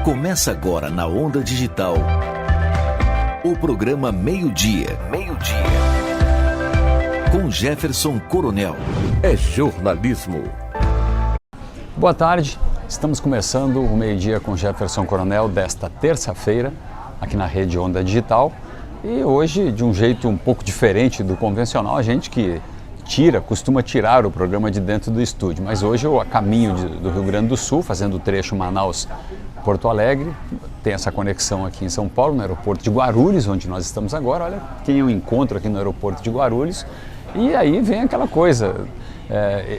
Começa agora na Onda Digital o programa Meio-Dia. Com Jefferson Coronel. É jornalismo. Boa tarde, estamos começando o Meio-Dia com Jefferson Coronel desta terça-feira, aqui na rede Onda Digital. E hoje, de um jeito um pouco diferente do convencional, a gente que costuma tirar o programa de dentro do estúdio. Mas hoje eu a caminho do Rio Grande do Sul, fazendo o trecho Manaus-Porto Alegre. Tem essa conexão aqui em São Paulo, no aeroporto de Guarulhos, onde nós estamos agora. Olha quem eu encontro aqui no aeroporto de Guarulhos. E aí vem aquela coisa,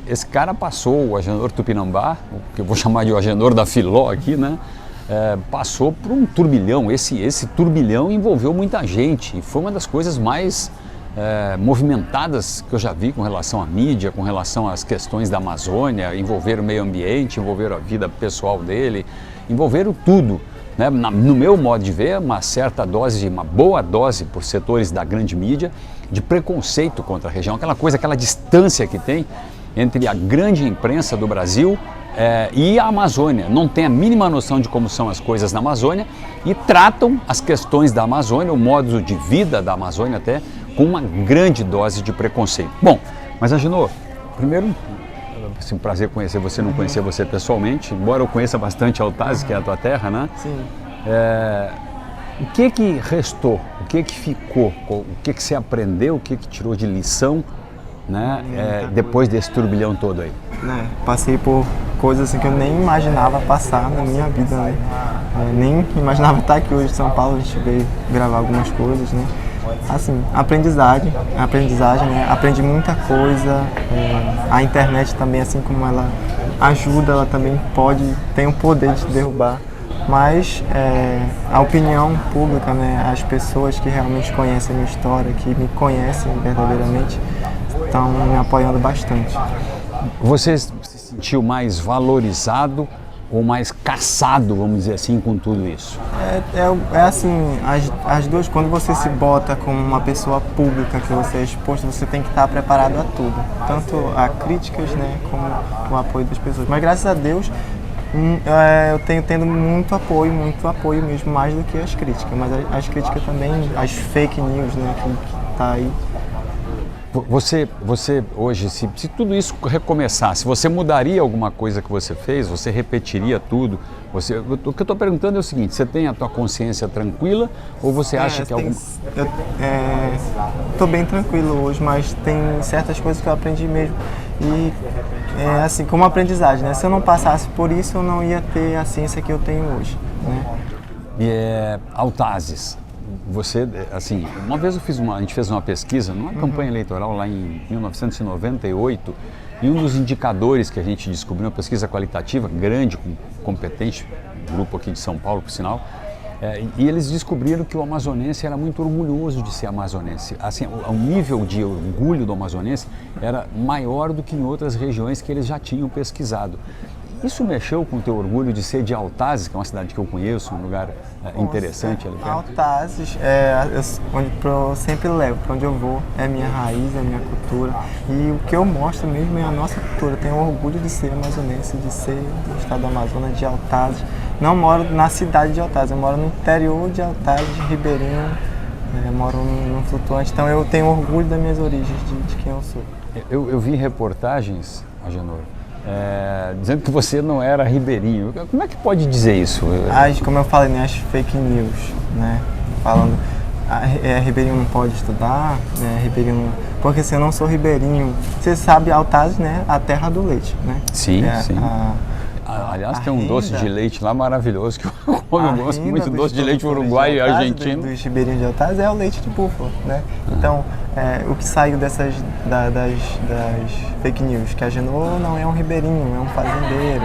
esse cara passou, o Agenor Tupinambá, que eu vou chamar de o Agenor da Filó aqui, né? Passou por um turbilhão. Esse turbilhão envolveu muita gente e foi uma das coisas mais movimentadas que eu já vi com relação à mídia, com relação às questões da Amazônia, envolveram o meio ambiente, envolveram a vida pessoal dele, envolveram tudo, né? No meu modo de ver, uma boa dose por setores da grande mídia de preconceito contra a região, aquela distância que tem entre a grande imprensa do Brasil e a Amazônia. Não tem a mínima noção de como são as coisas na Amazônia e tratam as questões da Amazônia, o modo de vida da Amazônia até, com uma grande dose de preconceito. Bom, mas Agenor, primeiro, é um prazer conhecer você, não conhecer você pessoalmente, embora eu conheça bastante Altazes, que é a tua terra, né? Sim. O que restou? O que ficou? O que você aprendeu? O que tirou de lição, né? Depois desse turbilhão todo aí? Passei por coisas assim que eu nem imaginava passar na minha vida, né? Nem imaginava estar aqui hoje em São Paulo. A gente veio gravar algumas coisas, né? Assim, aprendizagem, né? Aprendi muita coisa. A internet também, assim como ela ajuda, ela também tem o poder de derrubar. Mas a opinião pública, né? As pessoas que realmente conhecem a minha história, que me conhecem verdadeiramente, estão me apoiando bastante. Você se sentiu mais valorizado ou mais caçado, vamos dizer assim, com tudo isso? É assim, as duas, quando você se bota como uma pessoa pública, que você é exposto, você tem que estar preparado a tudo, tanto a críticas, né, como o apoio das pessoas. Mas graças a Deus, eu tenho tendo muito apoio mesmo, mais do que as críticas. Mas as críticas também, as fake news, né, que tá aí. Você hoje, se tudo isso recomeçasse, você mudaria alguma coisa que você fez? Você repetiria tudo? O que eu estou perguntando é o seguinte: você tem a tua consciência tranquila ou você acha que algum... Eu estou bem tranquilo hoje, mas tem certas coisas que eu aprendi mesmo. E assim, como aprendizagem, né? Se eu não passasse por isso, eu não ia ter a ciência que eu tenho hoje, né? E Altazes. Você, assim, uma vez a gente fez uma pesquisa numa campanha eleitoral lá em 1998 e um dos indicadores que a gente descobriu, uma pesquisa qualitativa grande, competente, grupo aqui de São Paulo, por sinal, e eles descobriram que o amazonense era muito orgulhoso de ser amazonense. Assim, o nível de orgulho do amazonense era maior do que em outras regiões que eles já tinham pesquisado. Isso mexeu com o teu orgulho de ser de Altazes, que é uma cidade que eu conheço, um lugar interessante ali perto? Altazes, onde eu sempre levo, para onde eu vou, é minha raiz, é minha cultura. E o que eu mostro mesmo é a nossa cultura. Tenho orgulho de ser amazonense, de ser do estado do Amazonas, de Altazes. Não moro na cidade de Altazes, eu moro no interior de Altazes, de Ribeirinho, moro num flutuante. Então eu tenho orgulho das minhas origens, de quem eu sou. Eu vi reportagens, Agenor, dizendo que você não era ribeirinho. Como é que pode dizer isso? Como eu falei, né, as fake news, né, falando ribeirinho não pode estudar, ribeirinho porque se eu não sou ribeirinho, você sabe Altazes, né, a terra do leite, né? Sim, sim. Aliás, tem um doce de leite lá maravilhoso que eu gosto muito, doce de leite uruguaio e argentino. Dos ribeirinhos de Altazes é o leite de búfalo, né? Então, o que saiu das fake news, que a Agenor não é um ribeirinho, é um fazendeiro.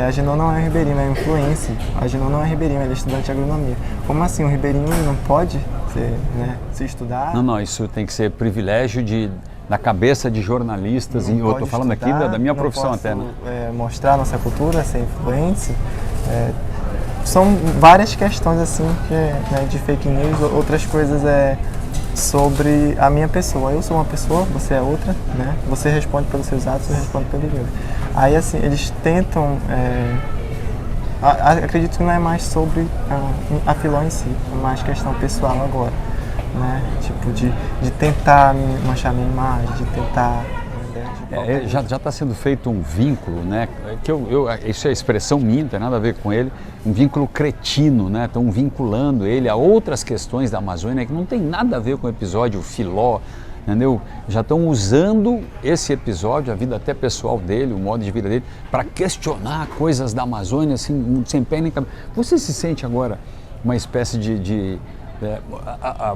A Agenor não é um ribeirinho, é um influencer. A Agenor não é ribeirinho, ele é estudante de agronomia. Como assim, um ribeirinho não pode se estudar? Não, isso tem que ser privilégio da cabeça de jornalistas, e eu estou falando aqui da minha profissão até, né? Mostrar nossa cultura, ser influência. São várias questões assim de fake news, outras coisas sobre a minha pessoa. Eu sou uma pessoa, você é outra, né? Você responde pelos seus atos, eu respondo pelos meus. Aí assim, eles tentam acredito que não é mais sobre a Filó em si, é mais questão pessoal agora, né? Tipo, de tentar manchar minha imagem, de tentar... Já está sendo feito um vínculo, né? Que isso é expressão minha, não tem nada a ver com ele, um vínculo cretino, né? Estão vinculando ele a outras questões da Amazônia que não tem nada a ver com o episódio Filó, entendeu? Já estão usando esse episódio, a vida até pessoal dele, o modo de vida dele, para questionar coisas da Amazônia, assim, sem pé nem cabeça. Você se sente agora uma espécie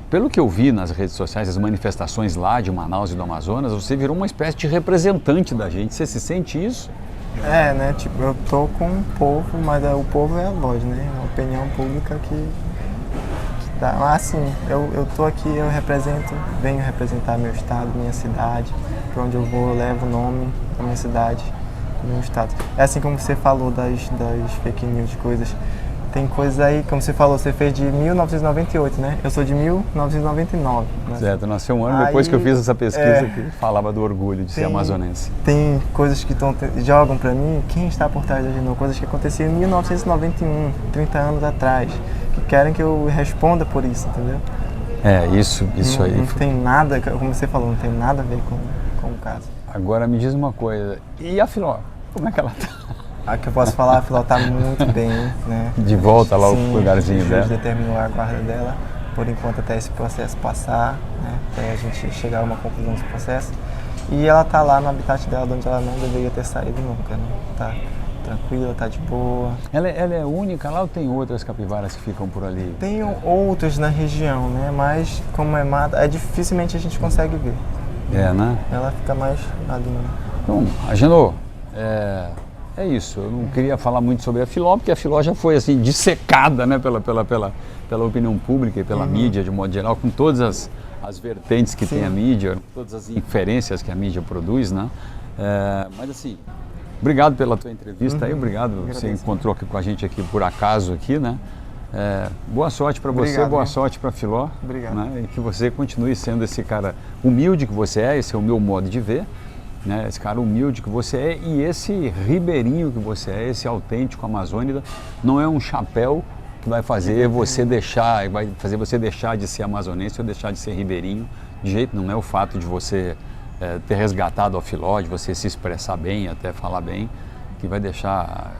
pelo que eu vi nas redes sociais, as manifestações lá de Manaus e do Amazonas, você virou uma espécie de representante da gente. Você se sente isso? Né? Tipo, eu tô com o povo, mas o povo é a voz, né? A opinião pública que tá. Mas assim, eu tô aqui, venho representar meu estado, minha cidade. Para onde eu vou, eu levo o nome da minha cidade, do meu estado. É assim como você falou das fake news, de coisas. Tem coisas aí, como você falou, você fez de 1998, né? Eu sou de 1999. Né? Certo, nasceu um ano depois que eu fiz essa pesquisa que falava do orgulho de ser amazonense. Tem coisas que jogam pra mim, quem está por trás da Agenor, coisas que aconteciam em 1991, 30 anos atrás, que querem que eu responda por isso, entendeu? Isso aí. Não tem nada, como você falou, não tem nada a ver com o caso. Agora me diz uma coisa, e a Filó, como é que ela tá? A que eu posso falar, a Filó está muito bem, né? De volta lá Sim, o lugarzinho dela. O juiz determinou a guarda dela, por enquanto até esse processo passar, né? Até a gente chegar a uma conclusão desse processo. E ela está lá no habitat dela, onde ela não deveria ter saído nunca, né? Tá tranquila, tá de boa. Ela é única lá ou tem outras capivaras que ficam por ali? Tem outras na região, né? Mas como é mata, dificilmente a gente consegue ver. Né? Ela fica mais ali. Então, Agenor, é isso, eu não queria falar muito sobre a Filó, porque a Filó já foi assim dissecada, né, pela opinião pública e pela mídia de modo geral, com todas as vertentes que tem a mídia, todas as inferências que a mídia produz, né? Mas assim, obrigado pela tua entrevista aí, obrigado, você encontrou aqui com a gente aqui por acaso aqui, né? Boa sorte para você, boa sorte para a Filó. Obrigado. Né? E que você continue sendo esse cara humilde que você é, esse é o meu modo de ver. Né, esse cara humilde que você é e esse ribeirinho que você é, esse autêntico amazônida, não é um chapéu que vai fazer você deixar de ser amazonense ou deixar de ser ribeirinho, de jeito não é o fato de você ter resgatado a Filó, de você se expressar bem, até falar bem, que vai deixar...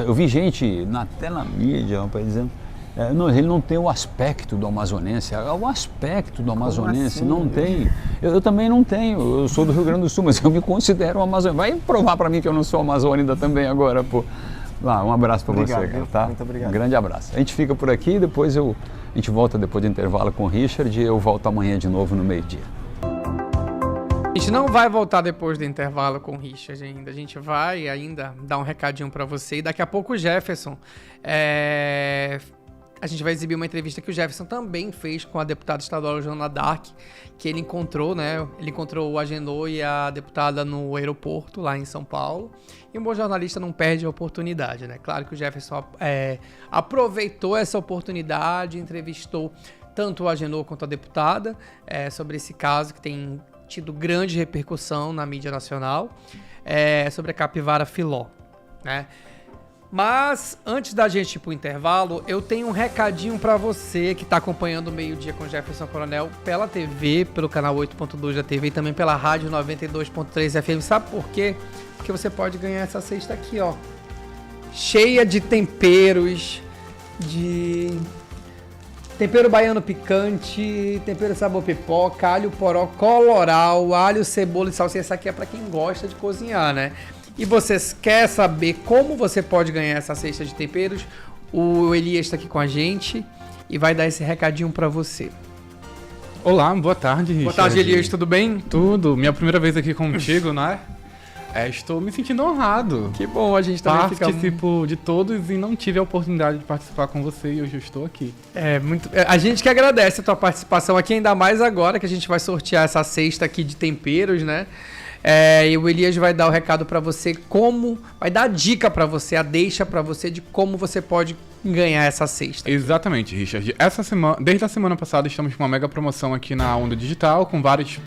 Eu vi gente até na mídia, dizendo... ele não tem o aspecto do amazonense. O aspecto do amazonense assim? Não tem. Eu também não tenho. Eu sou do Rio Grande do Sul, mas eu me considero um amazônico. Vai provar para mim que eu não sou amazônida também agora, pô. Um abraço para você, cara, tá? Muito obrigado. Um grande abraço. A gente fica por aqui, depois a gente volta depois do intervalo com o Richard e eu volto amanhã de novo no meio-dia. A gente não vai voltar depois do intervalo com o Richard ainda. A gente vai ainda dar um recadinho para você. E daqui a pouco o Jefferson... A gente vai exibir uma entrevista que o Jefferson também fez com a deputada estadual Joana Dark, que ele encontrou, né? Ele encontrou o Agenor e a deputada no aeroporto, lá em São Paulo. E um bom jornalista não perde a oportunidade, né? Claro que o Jefferson aproveitou essa oportunidade, entrevistou tanto o Agenor quanto a deputada sobre esse caso que tem tido grande repercussão na mídia nacional, sobre a capivara Filó, né? Mas, antes da gente ir pro intervalo, eu tenho um recadinho pra você que tá acompanhando o Meio-Dia com Jefferson Coronel pela TV, pelo canal 8.2 da TV e também pela rádio 92.3 FM. Sabe por quê? Porque você pode ganhar essa cesta aqui, ó. Cheia de temperos, de tempero baiano picante, tempero sabor pipoca, alho poró coloral, alho, cebola e salsinha. Essa aqui é pra quem gosta de cozinhar, né? E você quer saber como você pode ganhar essa cesta de temperos? O Elias está aqui com a gente e vai dar esse recadinho para você. Olá, boa tarde, Richard. Boa tarde, Elias, tudo bem? Tudo, minha primeira vez aqui contigo, né? Estou me sentindo honrado. Que bom, a gente também Participo de todos e não tive a oportunidade de participar com você e hoje eu estou aqui. A gente que agradece a tua participação aqui, ainda mais agora que a gente vai sortear essa cesta aqui de temperos, né? E o Elias vai dar o recado para você vai dar a dica para você, a deixa para você de como você pode ganhar essa cesta. Exatamente, Richard. Desde a semana passada estamos com uma mega promoção aqui na Onda Digital, com vários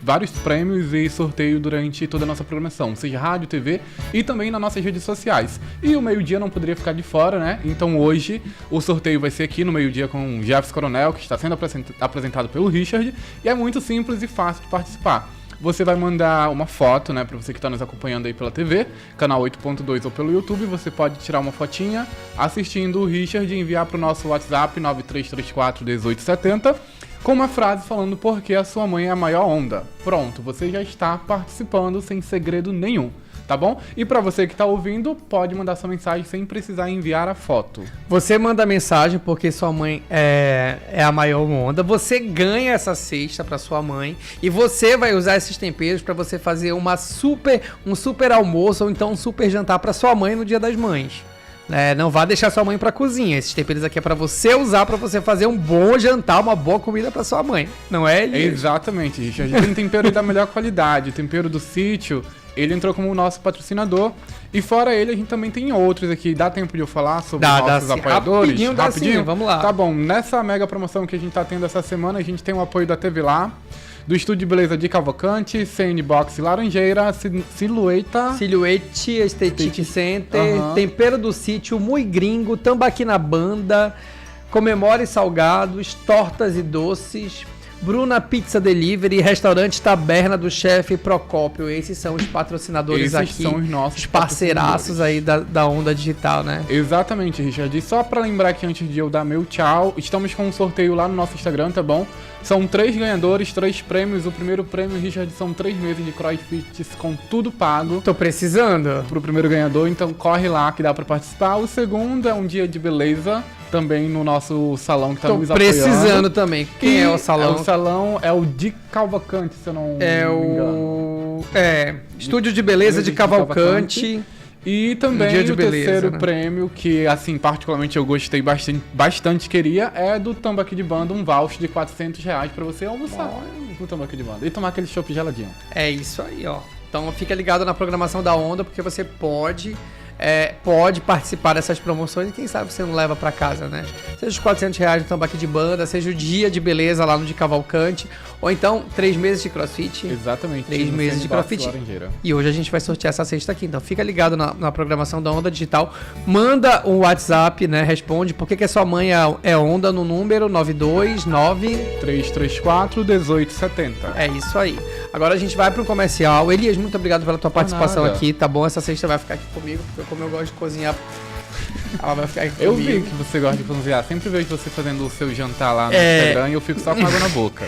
prêmios e sorteio durante toda a nossa programação, seja rádio, TV e também nas nossas redes sociais. E o meio-dia não poderia ficar de fora, né? Então hoje o sorteio vai ser aqui no meio-dia com o Jefferson Coronel, que está sendo apresentado pelo Richard, e é muito simples e fácil de participar. Você vai mandar uma foto, né, para você que está nos acompanhando aí pela TV, canal 8.2 ou pelo YouTube, você pode tirar uma fotinha assistindo o Richard e enviar para o nosso WhatsApp 93341870 com uma frase falando por que a sua mãe é a maior onda. Pronto, você já está participando sem segredo nenhum. Tá bom? E pra você que tá ouvindo, pode mandar sua mensagem sem precisar enviar a foto. Você manda mensagem porque sua mãe é a maior onda. Você ganha essa cesta pra sua mãe. E você vai usar esses temperos pra você fazer um super almoço ou então um super jantar pra sua mãe no Dia das Mães. Não vá deixar sua mãe pra cozinha. Esses temperos aqui é pra você usar, pra você fazer um bom jantar, uma boa comida pra sua mãe. Não é, Elias? Exatamente, Richard. A gente tem tempero da melhor qualidade. O tempero do sítio, ele entrou como o nosso patrocinador. E fora ele, a gente também tem outros aqui. Dá tempo de eu falar sobre os nossos apoiadores? Rapidinho, vamos lá. Tá bom. Nessa mega promoção que a gente tá tendo essa semana, a gente tem o apoio da TV Lá, do Estúdio de Beleza de Cavalcante, CN Box Laranjeira, Silhouette Aesthetic Center, Tempero do Sítio, Mui Gringo, Tambaqui na Banda, Comemore Salgados, Tortas e Doces, Bruna Pizza Delivery, Restaurante Taberna do Chefe Procópio. Esses são os patrocinadores aqui. Esses são os nossos parceiraços aí da Onda Digital, né? Exatamente, Richard. E só pra lembrar que antes de eu dar meu tchau, estamos com um sorteio lá no nosso Instagram, tá bom? São 3 ganhadores, 3 prêmios. O primeiro prêmio, Richard, são 3 meses de CrossFit com tudo pago. Tô precisando. Pro primeiro ganhador, então corre lá que dá pra participar. O segundo é um dia de beleza, também no nosso salão que tá nos apoiando. Tô precisando também. Quem é o salão? O salão é o de Cavalcante, se eu não me engano. Estúdio de Beleza de Cavalcante. E também o terceiro prêmio, que assim, particularmente eu gostei bastante queria, é do Tambaqui de Banda, um voucher de R$400 pra você almoçar no Tambaqui de Banda e tomar aquele chopp geladinho. É isso aí, ó. Então fica ligado na programação da Onda, porque você pode participar dessas promoções e quem sabe você não leva pra casa, né? Seja os R$400 no Tambaqui de Banda, seja o dia de beleza lá no de Cavalcante, ou então 3 meses de CrossFit. Exatamente. 3 meses de CrossFit. E hoje a gente vai sortear essa cesta aqui, então fica ligado na programação da Onda Digital. Manda um WhatsApp, né? Responde por que a sua mãe é Onda no número 929-334-1870. É isso aí. Agora a gente vai pro comercial. Elias, muito obrigado pela tua participação aqui, tá bom? Essa cesta vai ficar aqui comigo, porque como eu gosto de cozinhar, ela vai ficar aqui comigo. Eu vi que você gosta de cozinhar, sempre vejo você fazendo o seu jantar lá no Instagram e eu fico só com água na boca.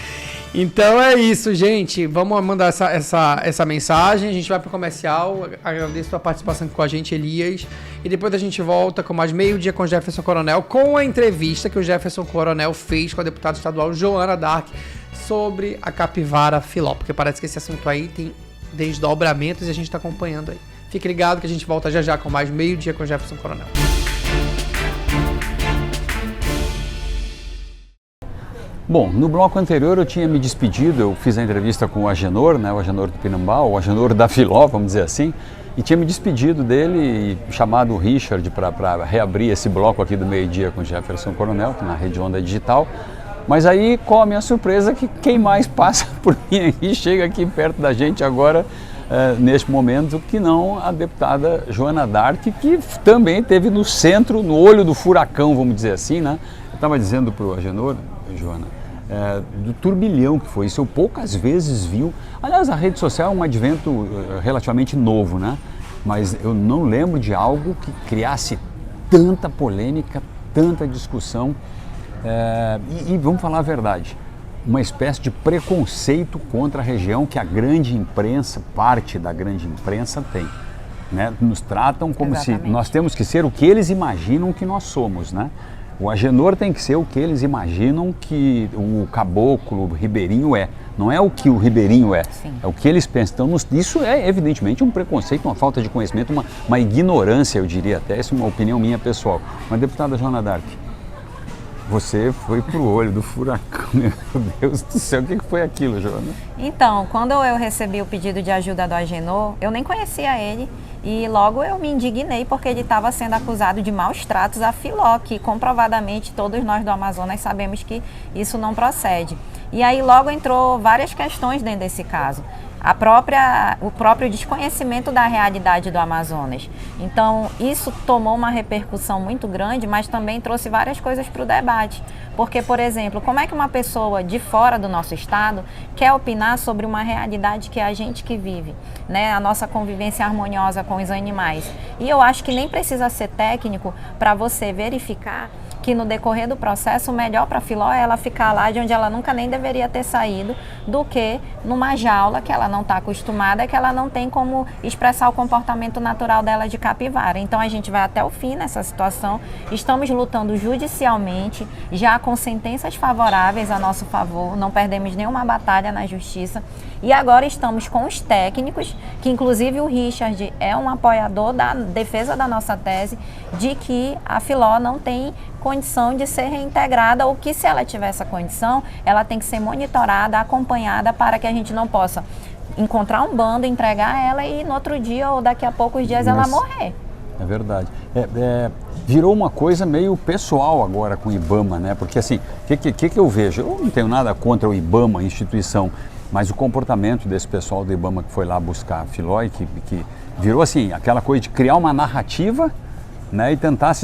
Então é isso, gente. Vamos mandar essa mensagem. A gente vai pro comercial. Agradeço a participação aqui com a gente, Elias. E depois a gente volta com mais meio-dia com o Jefferson Coronel, com a entrevista que o Jefferson Coronel fez com a deputada estadual Joana Dark sobre a capivara filó. Porque parece que esse assunto aí tem desdobramentos e a gente tá acompanhando aí. Fique ligado que a gente volta já com mais meio-dia com o Jefferson Coronel. Bom, no bloco anterior eu tinha me despedido, eu fiz a entrevista com o Agenor, né, o Agenor do Pinambá, o Agenor da Filó, vamos dizer assim, e tinha me despedido dele e chamado o Richard para reabrir esse bloco aqui do meio-dia com o Jefferson Coronel, aqui na Rede Onda Digital. Mas aí, qual a minha surpresa, que quem mais passa por mim aqui, chega aqui perto da gente agora, neste momento, que não a deputada Joana Dark, que também esteve no centro, no olho do furacão, vamos dizer assim, né? Eu estava dizendo para o Agenor, Joana, do turbilhão que foi isso, eu poucas vezes vi. Aliás, a rede social é um advento relativamente novo, né? Mas eu não lembro de algo que criasse tanta polêmica, tanta discussão. E vamos falar a verdade, uma espécie de preconceito contra a região que a grande imprensa, parte da grande imprensa tem, né? Nos tratam como se nós temos que ser o que eles imaginam que nós somos, né? O Agenor tem que ser o que eles imaginam que o caboclo, o ribeirinho é. Não é o que o ribeirinho é, é o que eles pensam. Então, isso é evidentemente um preconceito, uma falta de conhecimento, uma ignorância, eu diria até, essa é uma opinião minha pessoal. Mas, deputada Joana Dark, Você foi pro olho do furacão, meu Deus do céu, o que foi aquilo, Joana? Então, quando eu recebi o pedido de ajuda do Agenor, eu nem conhecia ele e logo eu me indignei porque ele estava sendo acusado de maus tratos à Filó, que comprovadamente todos nós do Amazonas sabemos que isso não procede. E aí logo entrou várias questões dentro desse caso. O próprio desconhecimento da realidade do Amazonas. Então, isso tomou uma repercussão muito grande, mas também trouxe várias coisas para o debate. Porque, por exemplo, como é que uma pessoa de fora do nosso estado quer opinar sobre uma realidade que é a gente que vive, né? A nossa convivência harmoniosa com os animais. E eu acho que nem precisa ser técnico para você verificar que no decorrer do processo o melhor para a Filó é ela ficar lá de onde ela nunca nem deveria ter saído, do que numa jaula que ela não está acostumada, que ela não tem como expressar o comportamento natural dela de capivara. Então a gente vai até o fim nessa situação, estamos lutando judicialmente, já com sentenças favoráveis a nosso favor, não perdemos nenhuma batalha na justiça. E agora estamos com os técnicos, que inclusive o Richard é um apoiador da defesa da nossa tese, de que a Filó não tem condição de ser reintegrada, ou que se ela tiver essa condição, ela tem que ser monitorada, acompanhada, para que a gente não possa encontrar um bando, entregar ela e no outro dia ou daqui a poucos dias ela morrer. É verdade. Virou uma coisa meio pessoal agora com o IBAMA, né? Porque assim, o que eu vejo? Eu não tenho nada contra o IBAMA, a instituição, mas o comportamento desse pessoal do IBAMA que foi lá buscar a Filó, que virou assim, aquela coisa de criar uma narrativa, né, e tentar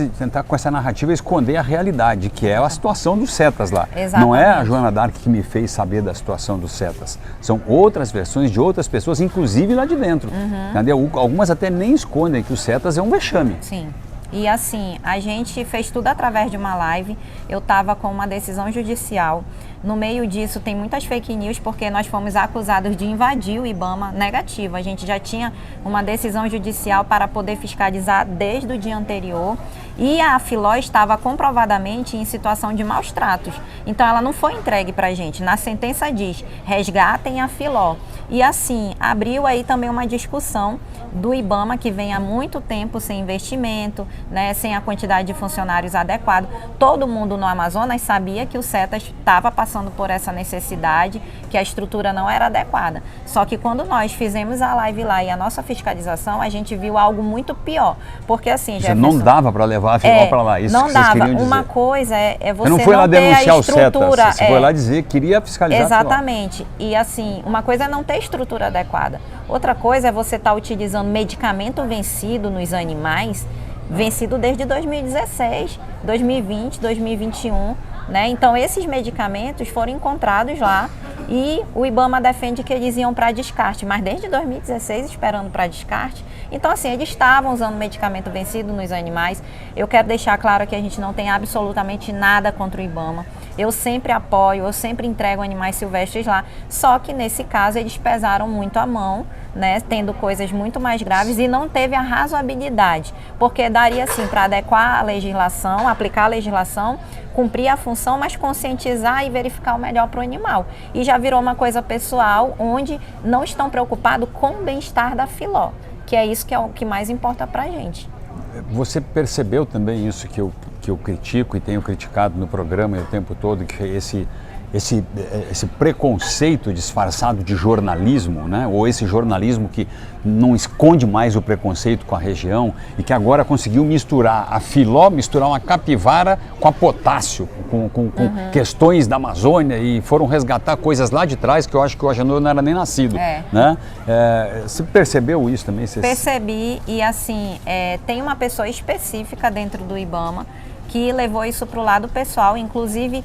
com essa narrativa esconder a realidade, que é a situação dos cetas lá. Exatamente. Não é a Joana Dark que me fez saber da situação dos cetas. São outras versões de outras pessoas, inclusive lá de dentro. Entendeu? Algumas até nem escondem que os cetas é um vexame. Sim. E assim, a gente fez tudo através de uma live. Eu estava com uma decisão judicial. No meio disso tem muitas fake news, porque nós fomos acusados de invadir o IBAMA. Negativo, a gente já tinha uma decisão judicial para poder fiscalizar desde o dia anterior. E a Filó estava comprovadamente em situação de maus tratos. Então ela não foi entregue para a gente. Na sentença diz, resgatem a Filó. E assim, abriu aí também uma discussão do IBAMA, que vem há muito tempo sem investimento, né, sem a quantidade de funcionários adequada. Todo mundo no Amazonas sabia que o CETAS estava passando por essa necessidade, que a estrutura não era adequada. Só que quando nós fizemos a live lá e a nossa fiscalização, a gente viu algo muito pior. Porque assim, já não dava para levar a Filó para lá, isso não que vocês dava. queriam dizer. Uma coisa é você não foi lá ter denunciar a estrutura. O CETAS, você foi lá dizer que queria fiscalizar. Exatamente. E assim, uma coisa é não ter estrutura adequada. Outra coisa é você estar utilizando medicamento vencido nos animais, vencido desde 2016, 2020, 2021, né? Então esses medicamentos foram encontrados lá e o IBAMA defende que eles iam para descarte, mas desde 2016 esperando para descarte. Então assim, eles estavam usando medicamento vencido nos animais. Eu quero deixar claro que a gente não tem absolutamente nada contra o IBAMA. Eu sempre apoio, eu sempre entrego animais silvestres lá, só que nesse caso eles pesaram muito a mão, né, tendo coisas muito mais graves, e não teve a razoabilidade, porque daria assim para adequar a legislação, aplicar a legislação, cumprir a função, mas conscientizar e verificar o melhor para o animal. E já virou uma coisa pessoal, onde não estão preocupados com o bem-estar da Filó, que é isso que é o que mais importa para a gente. Você percebeu também isso que eu critico e tenho criticado no programa o tempo todo, que é esse preconceito disfarçado de jornalismo, né? Ou esse jornalismo que não esconde mais o preconceito com a região e que agora conseguiu misturar a Filó, misturar uma capivara com a potássio, com questões da Amazônia, e foram resgatar coisas lá de trás que eu acho que o Agenor não era nem nascido. Né? Você percebeu isso também? Percebi, e assim, tem uma pessoa específica dentro do IBAMA que levou isso para o lado pessoal, inclusive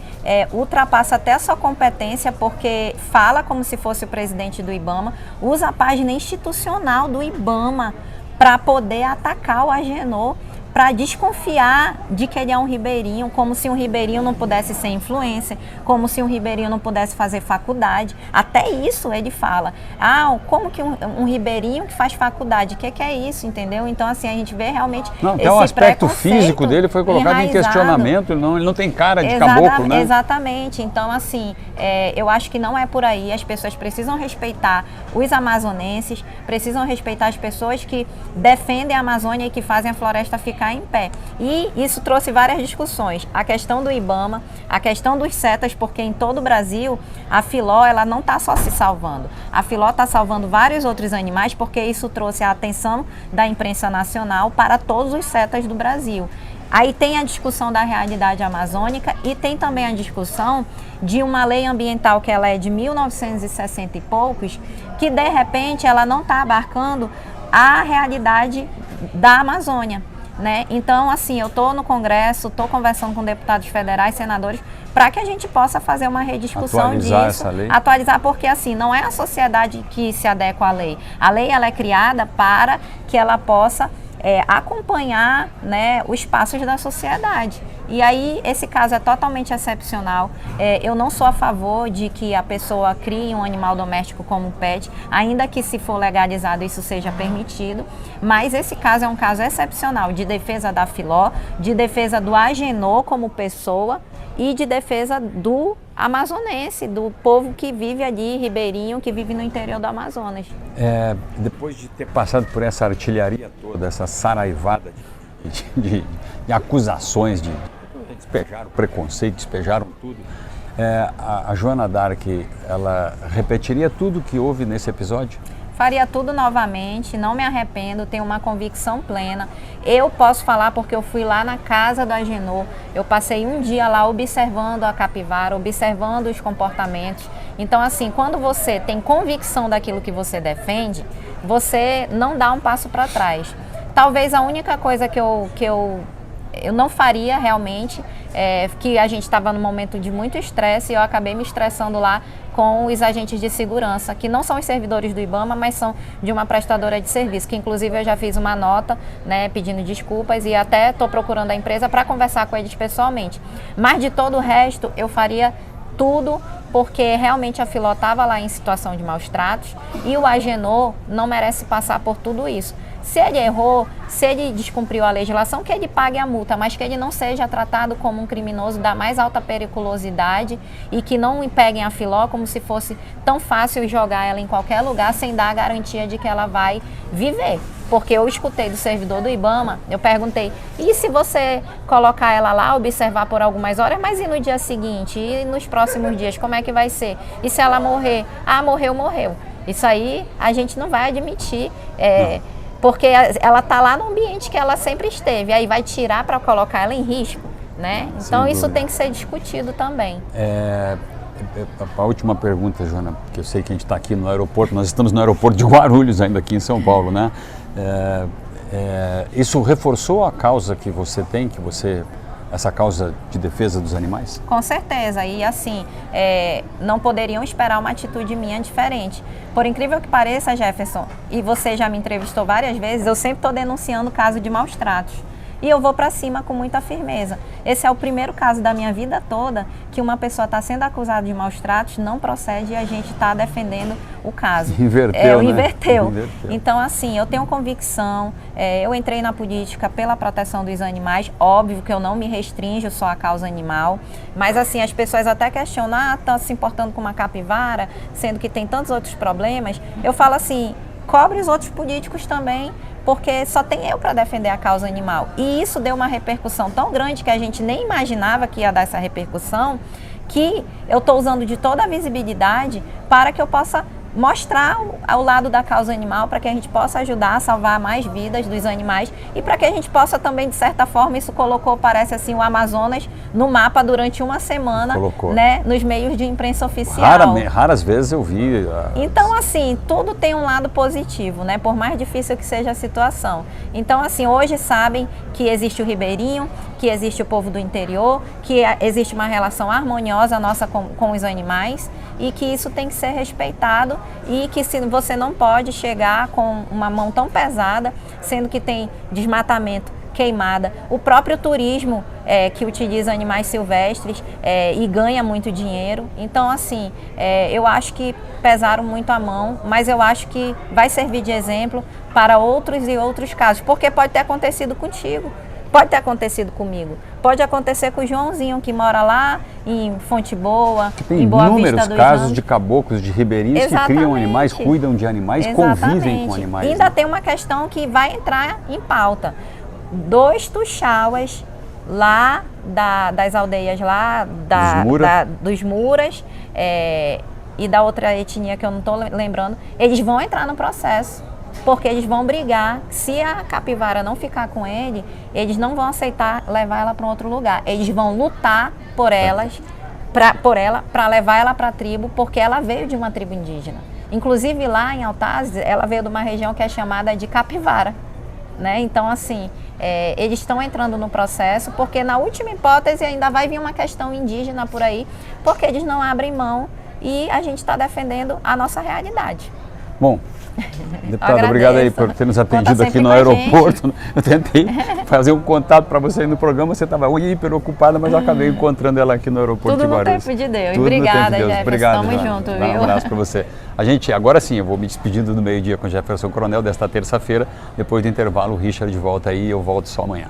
ultrapassa até a sua competência, porque fala como se fosse o presidente do IBAMA, usa a página institucional do IBAMA para poder atacar o Agenor, para desconfiar de que ele é um ribeirinho, como se um ribeirinho não pudesse ser influencer, como se um ribeirinho não pudesse fazer faculdade. Até isso ele fala. Como que um ribeirinho que faz faculdade? O que é isso, entendeu? Então, assim, a gente vê realmente até o aspecto físico dele foi colocado em questionamento, ele não tem cara de caboclo, né? Exatamente. Então, assim, eu acho que não é por aí. As pessoas precisam respeitar os amazonenses, precisam respeitar as pessoas que defendem a Amazônia e que fazem a floresta ficar ficar em pé. E isso trouxe várias discussões. A questão do IBAMA, a questão dos CETAs, porque em todo o Brasil a Filó ela não está só se salvando. A Filó está salvando vários outros animais, porque isso trouxe a atenção da imprensa nacional para todos os CETAs do Brasil. Aí tem a discussão da realidade amazônica e tem também a discussão de uma lei ambiental que ela é de 1960 e poucos, que de repente ela não está abarcando a realidade da Amazônia, né? Então, assim, eu estou no Congresso, estou conversando com deputados federais, senadores, para que a gente possa fazer uma rediscussão disso. Essa lei. Atualizar, porque assim, não é a sociedade que se adequa à lei. A lei ela é criada para que ela possa acompanhar, né, os passos da sociedade. E aí, esse caso é totalmente excepcional. Eu não sou a favor de que a pessoa crie um animal doméstico como pet, ainda que se for legalizado isso seja permitido, mas esse caso é um caso excepcional de defesa da Filó, de defesa do Agenor como pessoa e de defesa do amazonense, do povo que vive ali, ribeirinho, que vive no interior do Amazonas. Depois de ter passado por essa artilharia toda, essa saraivada de acusações, despejaram preconceito, despejaram tudo, a Joana d'Arc, ela repetiria tudo que houve nesse episódio? Faria tudo novamente, não me arrependo, tenho uma convicção plena. Eu posso falar porque eu fui lá na casa do Agenor, eu passei um dia lá observando a capivara, observando os comportamentos. Então, assim, quando você tem convicção daquilo que você defende, você não dá um passo para trás. Talvez a única coisa que eu não faria realmente, que a gente estava num momento de muito estresse e eu acabei me estressando lá com os agentes de segurança, que não são os servidores do IBAMA, mas são de uma prestadora de serviço, que inclusive eu já fiz uma nota, né, pedindo desculpas e até estou procurando a empresa para conversar com eles pessoalmente. Mas de todo o resto, eu faria tudo, porque realmente a Filó estava lá em situação de maus tratos e o Agenor não merece passar por tudo isso. Se ele errou, se ele descumpriu a legislação, que ele pague a multa, mas que ele não seja tratado como um criminoso da mais alta periculosidade e que não peguem a Filó como se fosse tão fácil jogar ela em qualquer lugar sem dar a garantia de que ela vai viver. Porque eu escutei do servidor do IBAMA, eu perguntei, e se você colocar ela lá, observar por algumas horas, mas e no dia seguinte? E nos próximos dias, como é que vai ser? E se ela morrer? Ah, morreu, morreu. Isso aí a gente não vai admitir, porque ela está lá no ambiente que ela sempre esteve, aí vai tirar para colocar ela em risco, né? Então isso tem que ser discutido também. A última pergunta, Joana, porque eu sei que a gente está aqui no aeroporto, nós estamos no aeroporto de Guarulhos ainda aqui em São Paulo, né? Isso reforçou a causa que você tem, essa causa de defesa dos animais? Com certeza, e assim, não poderiam esperar uma atitude minha diferente. Por incrível que pareça, Jefferson, e você já me entrevistou várias vezes, eu sempre estou denunciando o caso de maus tratos. E eu vou para cima com muita firmeza. Esse é o primeiro caso da minha vida toda que uma pessoa está sendo acusada de maus tratos, não procede e a gente está defendendo o caso. Inverteu, né? Inverteu. Então, assim, eu tenho convicção, eu entrei na política pela proteção dos animais, óbvio que eu não me restringo só à causa animal, mas assim, as pessoas até questionam, tá se importando com uma capivara, sendo que tem tantos outros problemas. Eu falo assim, cobre os outros políticos também, porque só tem eu para defender a causa animal. E isso deu uma repercussão tão grande que a gente nem imaginava que ia dar essa repercussão, que eu estou usando de toda a visibilidade para que eu possa mostrar ao lado da causa animal, para que a gente possa ajudar a salvar mais vidas dos animais e para que a gente possa também, de certa forma, isso colocou, parece assim, o Amazonas no mapa durante uma semana, né, nos meios de imprensa oficial. Raras vezes eu vi. Então, assim, tudo tem um lado positivo, né, por mais difícil que seja a situação. Então, assim, hoje sabem que existe o ribeirinho, que existe o povo do interior, que existe uma relação harmoniosa nossa com os animais e que isso tem que ser respeitado e que você não pode chegar com uma mão tão pesada, sendo que tem desmatamento, queimada, o próprio turismo que utiliza animais silvestres e ganha muito dinheiro. Então, assim, eu acho que pesaram muito a mão, mas eu acho que vai servir de exemplo para outros e outros casos, porque pode ter acontecido contigo. Pode ter acontecido comigo, pode acontecer com o Joãozinho que mora lá em Fonte Boa, em Boa Vista do Tem inúmeros casos de caboclos, de ribeirinhos que criam animais, cuidam de animais, convivem com animais. E ainda tem uma questão que vai entrar em pauta. 2 tuxauas lá das aldeias lá dos Muras e da outra etnia que eu não estou lembrando, eles vão entrar no processo, porque eles vão brigar. Se a capivara não ficar com ele, eles não vão aceitar levar ela para um outro lugar. Eles vão lutar por ela, para levar ela para a tribo, porque ela veio de uma tribo indígena. Inclusive lá em Altazes, ela veio de uma região que é chamada de Capivara, né? Então, assim, eles estão entrando no processo, porque na última hipótese ainda vai vir uma questão indígena por aí, porque eles não abrem mão e a gente está defendendo a nossa realidade. Bom, deputada, obrigado aí por ter nos atendido aqui no aeroporto. Eu tentei fazer um contato para você aí no programa, você estava hiper ocupada, mas eu acabei encontrando ela aqui no aeroporto de Guarulhos. Tudo no tempo de Deus. Obrigada, Jefferson. Obrigado, Tamo junto, viu? Um abraço para você. A gente, agora sim, eu vou me despedindo do meio-dia com Jefferson Coronel desta terça-feira. Depois do intervalo, o Richard volta aí e eu volto só amanhã.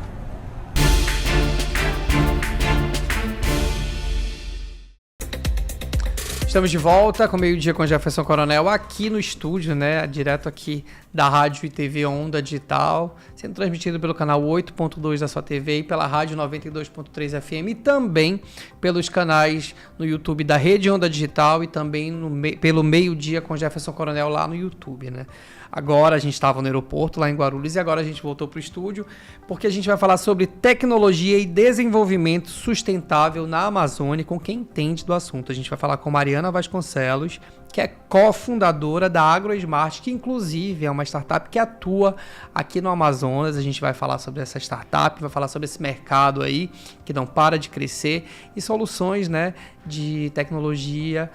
Estamos de volta com Meio-Dia com Jefferson Coronel aqui no estúdio, né? Direto aqui da Rádio e TV Onda Digital, sendo transmitido pelo canal 8.2 da sua TV e pela Rádio 92.3 FM e também pelos canais no YouTube da Rede Onda Digital e também pelo Meio-Dia com Jefferson Coronel lá no YouTube, né? Agora a gente estava no aeroporto lá em Guarulhos e agora a gente voltou para o estúdio porque a gente vai falar sobre tecnologia e desenvolvimento sustentável na Amazônia com quem entende do assunto. A gente vai falar com Mariana Vasconcelos, que é cofundadora da AgroSmart, que inclusive é uma startup que atua aqui no Amazonas. A gente vai falar sobre essa startup, vai falar sobre esse mercado aí que não para de crescer e soluções, né, de tecnologia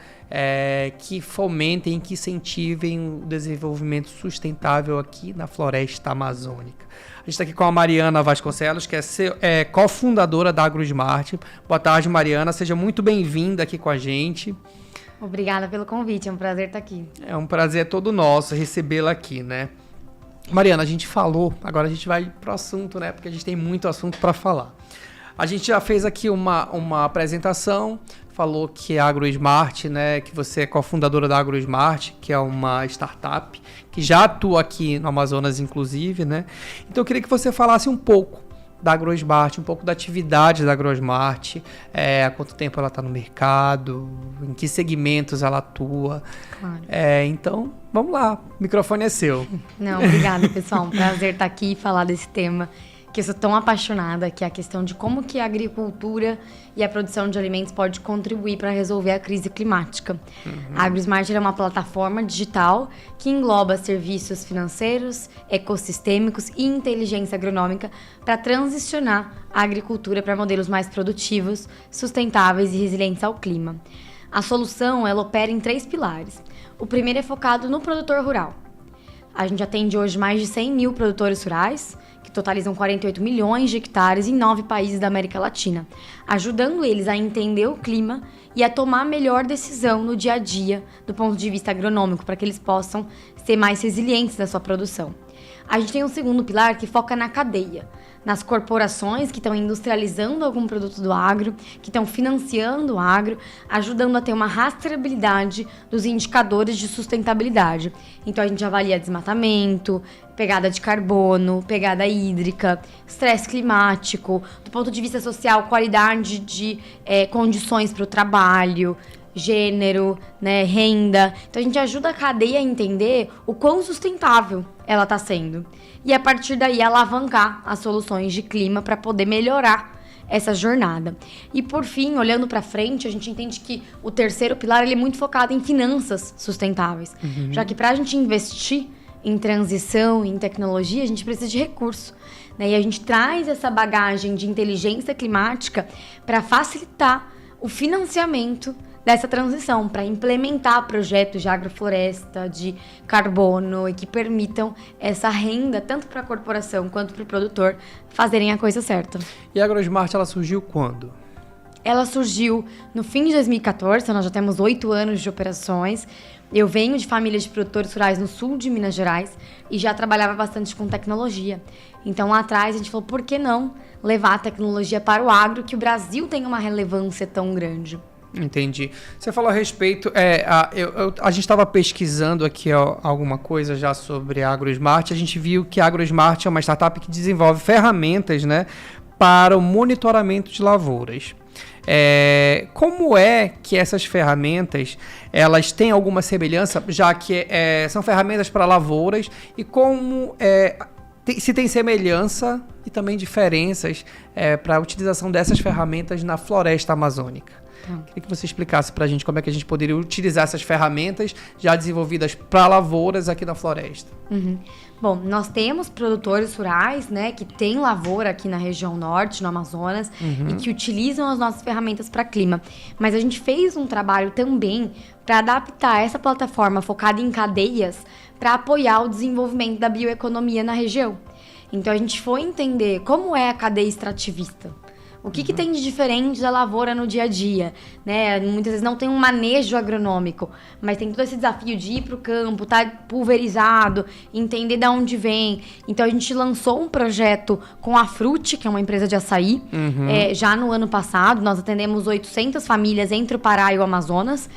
que fomentem, que incentivem o desenvolvimento sustentável aqui na floresta amazônica. A gente está aqui com a Mariana Vasconcelos, que é cofundadora da AgroSmart. Boa tarde, Mariana. Seja muito bem-vinda aqui com a gente. Obrigada pelo convite, é um prazer estar aqui. É um prazer todo nosso recebê-la aqui, né? Mariana, a gente falou, agora a gente vai pro assunto, né? Porque a gente tem muito assunto para falar. A gente já fez aqui uma apresentação, falou que a AgroSmart, né? Que você é cofundadora da AgroSmart, que é uma startup que já atua aqui no Amazonas, inclusive, né? Então eu queria que você falasse um pouco da AgroSmart, um pouco da atividade da AgroSmart, há quanto tempo ela está no mercado, em que segmentos ela atua. Claro. Então, vamos lá, o microfone é seu. Não, obrigada, pessoal. Um prazer estar aqui e falar desse tema que eu sou tão apaixonada, que é a questão de como que a agricultura e a produção de alimentos pode contribuir para resolver a crise climática. A AgroSmart é uma plataforma digital que engloba serviços financeiros, ecossistêmicos e inteligência agronômica para transicionar a agricultura para modelos mais produtivos, sustentáveis e resilientes ao clima. A solução, ela opera em 3 pilares. O primeiro é focado no produtor rural. A gente atende hoje mais de 100 mil produtores rurais, que totalizam 48 milhões de hectares em 9 países da América Latina, ajudando eles a entender o clima e a tomar a melhor decisão no dia a dia do ponto de vista agronômico, para que eles possam ser mais resilientes na sua produção. A gente tem um segundo pilar que foca na cadeia, nas corporações que estão industrializando algum produto do agro, que estão financiando o agro, ajudando a ter uma rastreabilidade dos indicadores de sustentabilidade. Então a gente avalia desmatamento, pegada de carbono, pegada hídrica, estresse climático, do ponto de vista social, qualidade de condições para o trabalho, gênero, né, renda. Então a gente ajuda a cadeia a entender o quão sustentável ela está sendo. E a partir daí alavancar as soluções de clima para poder melhorar essa jornada. E por fim, olhando para frente, a gente entende que o terceiro pilar ele é muito focado em finanças sustentáveis. Já que para a gente investir em transição, em tecnologia, a gente precisa de recurso, né? E a gente traz essa bagagem de inteligência climática para facilitar o financiamento dessa transição, para implementar projetos de agrofloresta, de carbono e que permitam essa renda tanto para a corporação quanto para o produtor fazerem a coisa certa. E a AgroSmart, ela surgiu quando? Ela surgiu no fim de 2014, então nós já temos 8 anos de operações. Eu venho de família de produtores rurais no sul de Minas Gerais e já trabalhava bastante com tecnologia. Então lá atrás a gente falou, por que não levar a tecnologia para o agro, que o Brasil tem uma relevância tão grande? Entendi. Você falou a respeito, a gente estava pesquisando aqui alguma coisa já sobre a AgroSmart, a gente viu que a AgroSmart é uma startup que desenvolve ferramentas, né, para o monitoramento de lavouras. Como é que essas ferramentas, elas têm alguma semelhança, já que são ferramentas para lavouras, e como se tem semelhança e também diferenças para a utilização dessas ferramentas na floresta amazônica? Queria que você explicasse para a gente como é que a gente poderia utilizar essas ferramentas já desenvolvidas para lavouras aqui na floresta. Bom, nós temos produtores rurais, né, que têm lavoura aqui na região norte, no Amazonas, e que utilizam as nossas ferramentas para clima. Mas a gente fez um trabalho também para adaptar essa plataforma focada em cadeias para apoiar o desenvolvimento da bioeconomia na região. Então a gente foi entender como é a cadeia extrativista. O que tem de diferente da lavoura no dia a dia, né? Muitas vezes não tem um manejo agronômico, mas tem todo esse desafio de ir para o campo, tá pulverizado, entender de onde vem. Então a gente lançou um projeto com a Frute, que é uma empresa de açaí, já no ano passado. Nós atendemos 800 famílias entre o Pará e o Amazonas,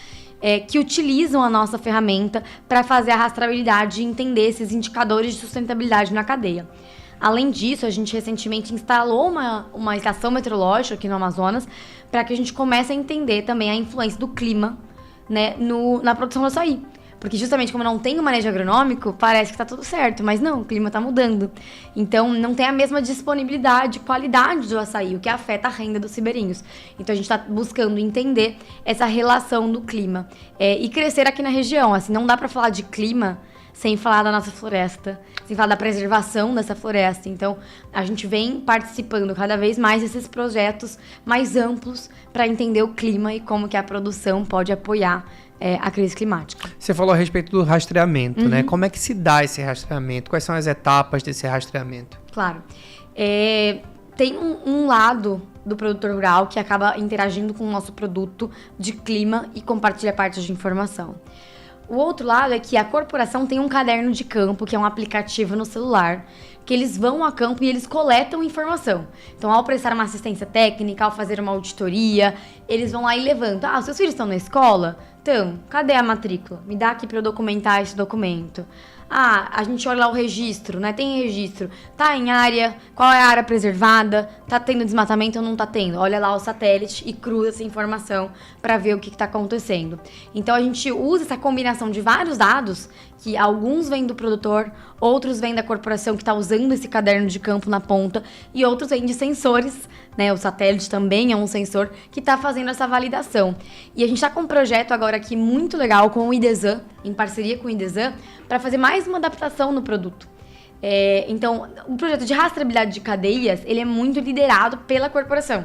que utilizam a nossa ferramenta para fazer a rastreabilidade e entender esses indicadores de sustentabilidade na cadeia. Além disso, a gente recentemente instalou uma estação meteorológica aqui no Amazonas para que a gente comece a entender também a influência do clima, né, na produção do açaí. Porque justamente como não tem o manejo agronômico, parece que está tudo certo, mas não, o clima está mudando. Então não tem a mesma disponibilidade, qualidade do açaí, o que afeta a renda dos ribeirinhos. Então a gente está buscando entender essa relação do clima e crescer aqui na região. Assim, não dá para falar de clima sem falar da nossa floresta, sem falar da preservação dessa floresta. Então, a gente vem participando cada vez mais desses projetos mais amplos para entender o clima e como que a produção pode apoiar a crise climática. Você falou a respeito do rastreamento, né? Como é que se dá esse rastreamento? Quais são as etapas desse rastreamento? Claro. Tem um lado do produtor rural que acaba interagindo com o nosso produto de clima e compartilha partes de informação. O outro lado é que a corporação tem um caderno de campo, que é um aplicativo no celular, que eles vão a campo e eles coletam informação. Então, ao prestar uma assistência técnica, ao fazer uma auditoria, eles vão lá e levantam. Os seus filhos estão na escola? Então, cadê a matrícula? Me dá aqui para eu documentar esse documento. A gente olha lá o registro, né? Tem registro. Tá em área, qual é a área preservada? Tá tendo desmatamento ou não tá tendo? Olha lá o satélite e cruza essa informação para ver o que tá acontecendo. Então a gente usa essa combinação de vários dados, que alguns vêm do produtor, outros vêm da corporação que está usando esse caderno de campo na ponta, e outros vêm de sensores, né? O satélite também é um sensor que está fazendo essa validação. E a gente está com um projeto agora aqui muito legal com o IDESAN, em parceria com o IDESAN, para fazer mais uma adaptação no produto. Então, o projeto de rastreabilidade de cadeias, ele é muito liderado pela corporação,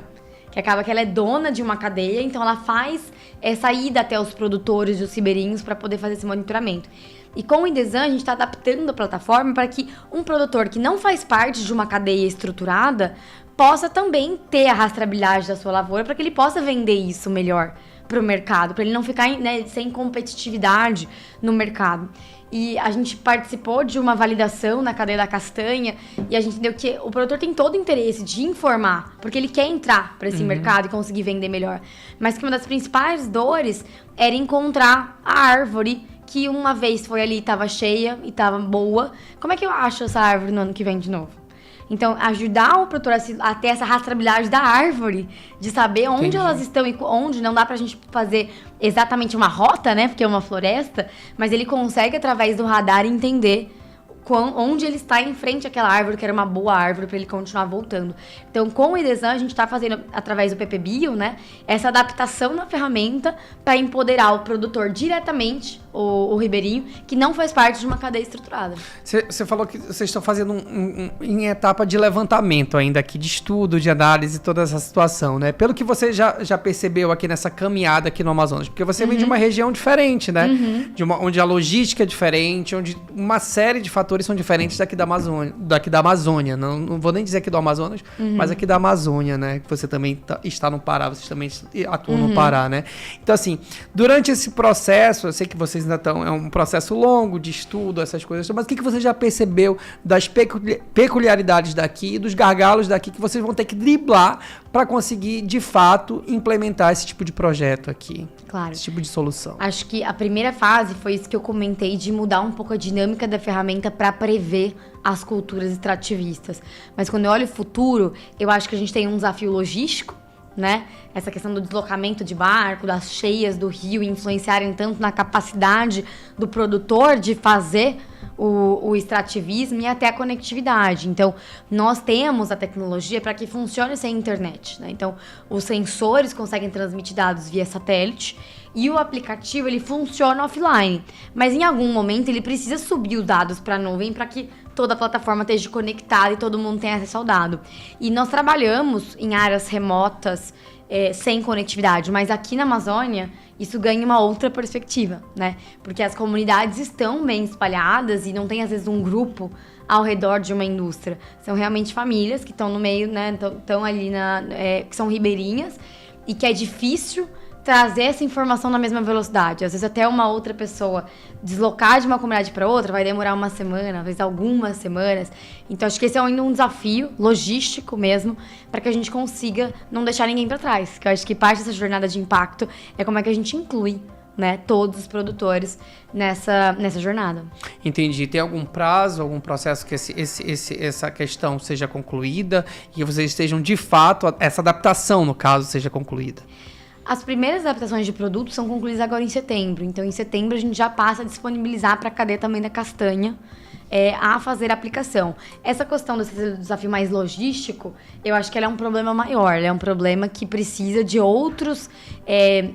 que acaba que ela é dona de uma cadeia, então ela faz essa ida até os produtores e os ribeirinhos para poder fazer esse monitoramento. E com o IDESAN, a gente está adaptando a plataforma para que um produtor que não faz parte de uma cadeia estruturada possa também ter a rastreabilidade da sua lavoura, para que ele possa vender isso melhor para o mercado, para ele não ficar, né, sem competitividade no mercado. E a gente participou de uma validação na cadeia da castanha e a gente entendeu que o produtor tem todo o interesse de informar, porque ele quer entrar para esse mercado e conseguir vender melhor. Mas que uma das principais dores era encontrar a árvore que uma vez foi ali e estava cheia e estava boa. Como é que eu acho essa árvore no ano que vem de novo? Então, ajudar o produtor a ter essa rastreabilidade da árvore, de saber onde elas estão e onde. Não dá pra gente fazer exatamente uma rota, né? Porque é uma floresta, mas ele consegue, através do radar, entender onde ele está em frente àquela árvore, que era uma boa árvore, para ele continuar voltando. Então, com o IDESAN, a gente está fazendo, através do PPBio, né, essa adaptação na ferramenta para empoderar o produtor diretamente, o ribeirinho, que não faz parte de uma cadeia estruturada. Você falou que vocês estão fazendo em etapa de levantamento ainda aqui, de estudo, de análise, toda essa situação, né? Pelo que você já percebeu aqui nessa caminhada aqui no Amazonas, porque você vem de uma região diferente, né? Onde a logística é diferente, onde uma série de fatores são diferentes daqui da Amazônia. Não vou nem dizer aqui do Amazonas, mas aqui da Amazônia, né? Que você também está no Pará, vocês também atuam no Pará, né? Então, assim, durante esse processo, eu sei que vocês vocês ainda estão... É um processo longo de estudo, essas coisas. Mas o que você já percebeu das peculiaridades daqui, dos gargalos daqui, que vocês vão ter que driblar para conseguir, de fato, implementar esse tipo de projeto aqui? Claro. Esse tipo de solução. Acho que a primeira fase foi isso que eu comentei, de mudar um pouco a dinâmica da ferramenta para prever as culturas extrativistas. Mas quando eu olho o futuro, eu acho que a gente tem um desafio logístico, né? Essa questão do deslocamento de barco, das cheias do rio influenciarem tanto na capacidade do produtor de fazer o extrativismo e até a conectividade. Então, nós temos a tecnologia para que funcione sem internet, né? Então, os sensores conseguem transmitir dados via satélite e o aplicativo ele funciona offline. Mas em algum momento ele precisa subir os dados para a nuvem para que toda a plataforma esteja conectada e todo mundo tenha acesso ao dado. E nós trabalhamos em áreas remotas sem conectividade, mas aqui na Amazônia isso ganha uma outra perspectiva, né? Porque as comunidades estão bem espalhadas e não tem, às vezes, um grupo ao redor de uma indústria. São realmente famílias que estão no meio, né? Estão ali, que são ribeirinhas, e que é difícil trazer essa informação na mesma velocidade. Às vezes até uma outra pessoa deslocar de uma comunidade para outra vai demorar uma semana, às vezes algumas semanas. Então acho que esse é ainda um desafio logístico mesmo, para que a gente consiga não deixar ninguém para trás. Que eu acho que parte dessa jornada de impacto é como é que a gente inclui, né, todos os produtores nessa jornada. Entendi. Tem algum prazo, algum processo que essa questão seja concluída e que vocês estejam, de fato, essa adaptação, no caso, seja concluída? As primeiras adaptações de produtos são concluídas agora em setembro. Então, em setembro, a gente já passa a disponibilizar para a cadeia também da castanha a fazer a aplicação. Essa questão desse desafio mais logístico, eu acho que ela é um problema maior. Ela é um problema que precisa de outros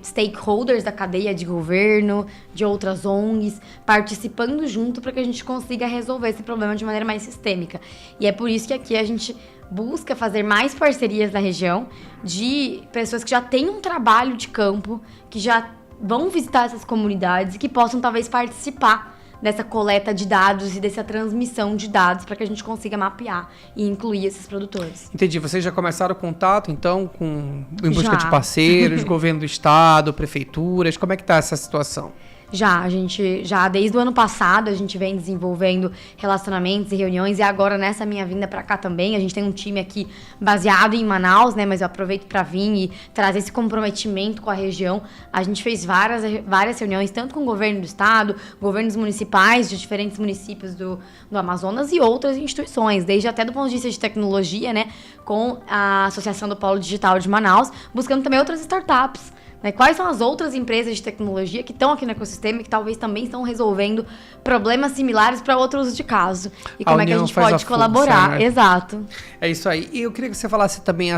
stakeholders da cadeia de governo, de outras ONGs, participando junto para que a gente consiga resolver esse problema de maneira mais sistêmica. E é por isso que aqui a gente busca fazer mais parcerias na região de pessoas que já têm um trabalho de campo, que já vão visitar essas comunidades e que possam talvez participar dessa coleta de dados e dessa transmissão de dados para que a gente consiga mapear e incluir esses produtores. Entendi. Vocês já começaram o contato, então, em busca de parceiros, governo do estado, prefeituras? Como é que está essa situação? A gente desde o ano passado, a gente vem desenvolvendo relacionamentos e reuniões, e agora nessa minha vinda para cá também, a gente tem um time aqui baseado em Manaus, né, mas eu aproveito para vir e trazer esse comprometimento com a região. A gente fez várias reuniões, tanto com o governo do estado, governos municipais de diferentes municípios do Amazonas e outras instituições, desde até do ponto de vista de tecnologia, né, com a Associação do Polo Digital de Manaus, buscando também outras startups. Quais são as outras empresas de tecnologia que estão aqui no ecossistema e que talvez também estão resolvendo problemas similares para outro uso de caso? E como é que a gente pode colaborar? Né? Exato. É isso aí. E eu queria que você falasse também,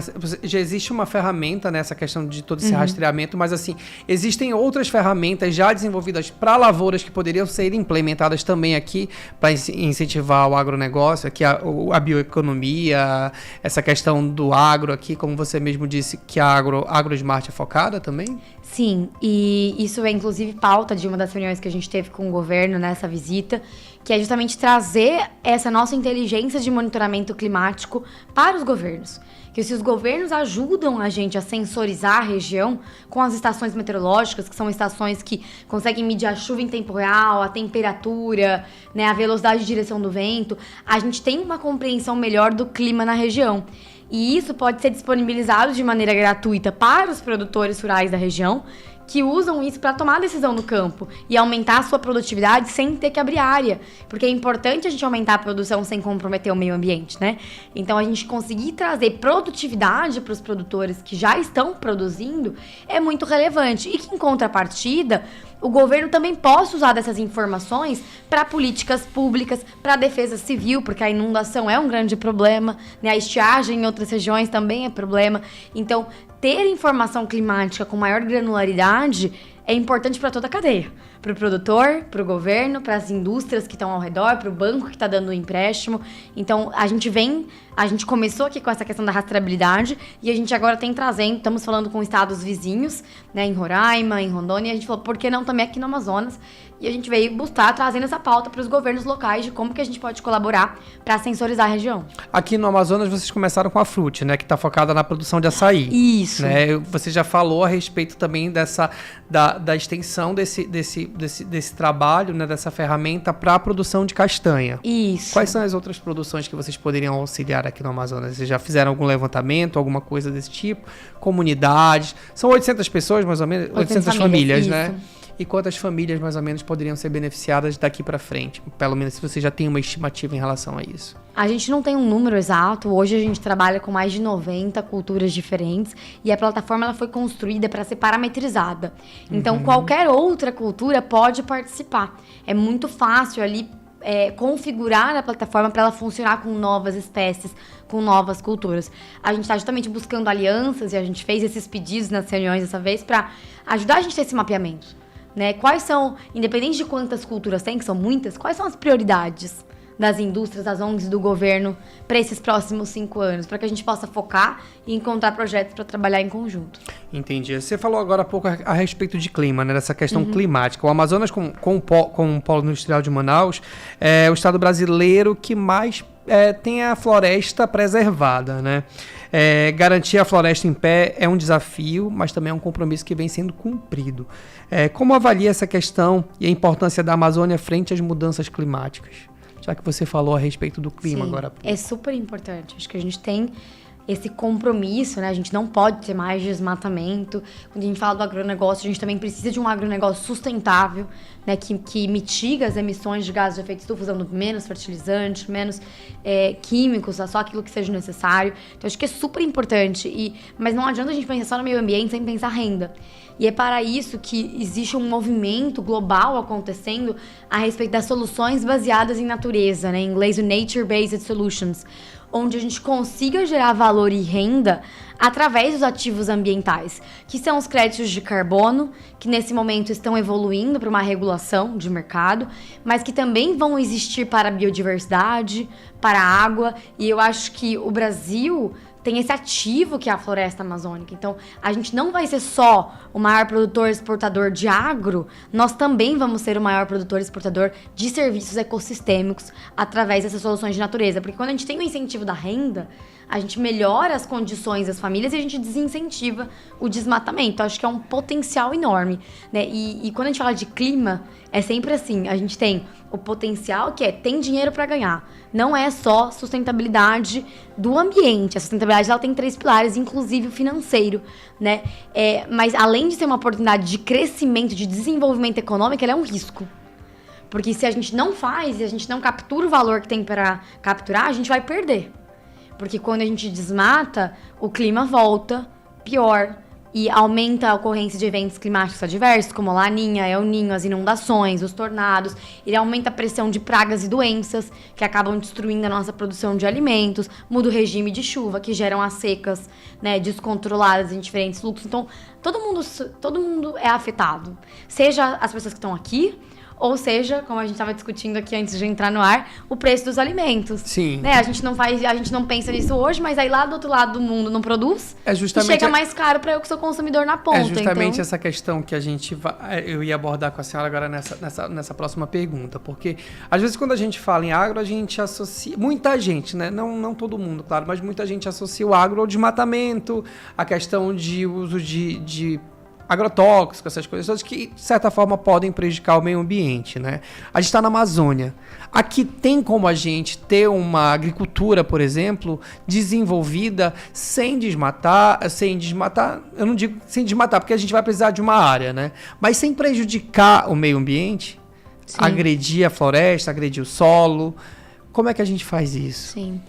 já existe uma ferramenta nessa questão de todo esse rastreamento, mas assim, existem outras ferramentas já desenvolvidas para lavouras que poderiam ser implementadas também aqui para incentivar o agronegócio, aqui a bioeconomia, essa questão do agro aqui, como você mesmo disse, que a AgroSmart é focada também? Sim, e isso é inclusive pauta de uma das reuniões que a gente teve com o governo nessa visita, que é justamente trazer essa nossa inteligência de monitoramento climático para os governos. Que se os governos ajudam a gente a sensorizar a região com as estações meteorológicas, que são estações que conseguem medir a chuva em tempo real, a temperatura, né, a velocidade de direção do vento, a gente tem uma compreensão melhor do clima na região. E isso pode ser disponibilizado de maneira gratuita para os produtores rurais da região, que usam isso para tomar decisão no campo e aumentar a sua produtividade sem ter que abrir área. Porque é importante a gente aumentar a produção sem comprometer o meio ambiente, né? Então, a gente conseguir trazer produtividade para os produtores que já estão produzindo é muito relevante. E que, em contrapartida, o governo também possa usar dessas informações para políticas públicas, para a defesa civil, porque a inundação é um grande problema, né? A estiagem em outras regiões também é problema. Então, ter informação climática com maior granularidade é importante para toda a cadeia. Para o produtor, para o governo, para as indústrias que estão ao redor, para o banco que está dando o empréstimo. Então, a gente começou aqui com essa questão da rastreabilidade e a gente agora tem trazendo, estamos falando com estados vizinhos, né, em Roraima, em Rondônia, e a gente falou, por que não também aqui no Amazonas? E a gente veio buscar, trazendo essa pauta para os governos locais de como que a gente pode colaborar para sensorizar a região. Aqui no Amazonas vocês começaram com a Fruit, né? Que está focada na produção de açaí. Isso. Né? Você já falou a respeito também da extensão desse trabalho, né? Dessa ferramenta para a produção de castanha. Isso. Quais são as outras produções que vocês poderiam auxiliar aqui no Amazonas? Vocês já fizeram algum levantamento, alguma coisa desse tipo? Comunidades? São 800 pessoas, mais ou menos? 800 famílias, né? E quantas famílias, mais ou menos, poderiam ser beneficiadas daqui para frente? Pelo menos se você já tem uma estimativa em relação a isso. A gente não tem um número exato. Hoje a gente trabalha com mais de 90 culturas diferentes e a plataforma ela foi construída para ser parametrizada. Então, qualquer outra cultura pode participar. É muito fácil ali configurar a plataforma para ela funcionar com novas espécies, com novas culturas. A gente está justamente buscando alianças e a gente fez esses pedidos nas reuniões dessa vez para ajudar a gente a ter esse mapeamento. Né? Quais são, independente de quantas culturas tem, que são muitas, quais são as prioridades das indústrias, das ONGs, do governo para esses próximos 5 anos, para que a gente possa focar e encontrar projetos para trabalhar em conjunto. Entendi. Você falou agora há pouco a respeito de clima, né? Dessa questão climática. O Amazonas, com o Polo Industrial de Manaus, é o estado brasileiro que mais tem a floresta preservada, né? Garantir a floresta em pé é um desafio, mas também é um compromisso que vem sendo cumprido. Como avalia essa questão e a importância da Amazônia frente às mudanças climáticas? Já que você falou a respeito do clima. Sim, agora. É super importante. Acho que a gente tem esse compromisso, né? A gente não pode ter mais desmatamento. Quando a gente fala do agronegócio, a gente também precisa de um agronegócio sustentável, né? Que mitiga as emissões de gases de efeito estufa usando menos fertilizante, menos químicos, só aquilo que seja necessário. Então, acho que é super importante. Mas não adianta a gente pensar só no meio ambiente sem pensar renda. E é para isso que existe um movimento global acontecendo a respeito das soluções baseadas em natureza, né? Em inglês, o Nature-Based Solutions, onde a gente consiga gerar valor e renda através dos ativos ambientais, que são os créditos de carbono, que nesse momento estão evoluindo para uma regulação de mercado, mas que também vão existir para a biodiversidade, para a água, e eu acho que o Brasil tem esse ativo que é a floresta amazônica. Então, a gente não vai ser só o maior produtor exportador de agro, nós também vamos ser o maior produtor exportador de serviços ecossistêmicos através dessas soluções de natureza. Porque quando a gente tem o incentivo da renda, a gente melhora as condições das famílias e a gente desincentiva o desmatamento. Acho que é um potencial enorme, né? E quando a gente fala de clima, é sempre assim, a gente tem o potencial que tem dinheiro para ganhar. Não é só sustentabilidade do ambiente. A sustentabilidade ela tem 3 pilares, inclusive o financeiro, né? Mas além de ser uma oportunidade de crescimento, de desenvolvimento econômico, ela é um risco. Porque se a gente não faz, se a gente não captura o valor que tem para capturar, a gente vai perder. Porque quando a gente desmata, o clima volta pior e aumenta a ocorrência de eventos climáticos adversos, como a Laninha, El Ninho, as inundações, os tornados. Ele aumenta a pressão de pragas e doenças que acabam destruindo a nossa produção de alimentos, muda o regime de chuva, que geram as secas, né, descontroladas em diferentes fluxos. Então, todo mundo é afetado. Seja as pessoas que estão aqui, ou seja, como a gente estava discutindo aqui antes de entrar no ar, o preço dos alimentos. Sim. Né? A gente não pensa nisso hoje, mas aí lá do outro lado do mundo não produz. E chega mais caro para eu que sou consumidor na ponta. É justamente essa questão que eu ia abordar com a senhora agora nessa próxima pergunta. Porque, às vezes, quando a gente fala em agro, a gente associa... Muita gente, né? Não todo mundo, claro, mas muita gente associa o agro ao desmatamento, a questão de uso de agrotóxicos, essas coisas todas que, de certa forma, podem prejudicar o meio ambiente, né? A gente está na Amazônia. Aqui tem como a gente ter uma agricultura, por exemplo, desenvolvida sem desmatar, eu não digo sem desmatar, porque a gente vai precisar de uma área, né? Mas sem prejudicar o meio ambiente, sim, agredir a floresta, agredir o solo. Como é que a gente faz isso? Sim.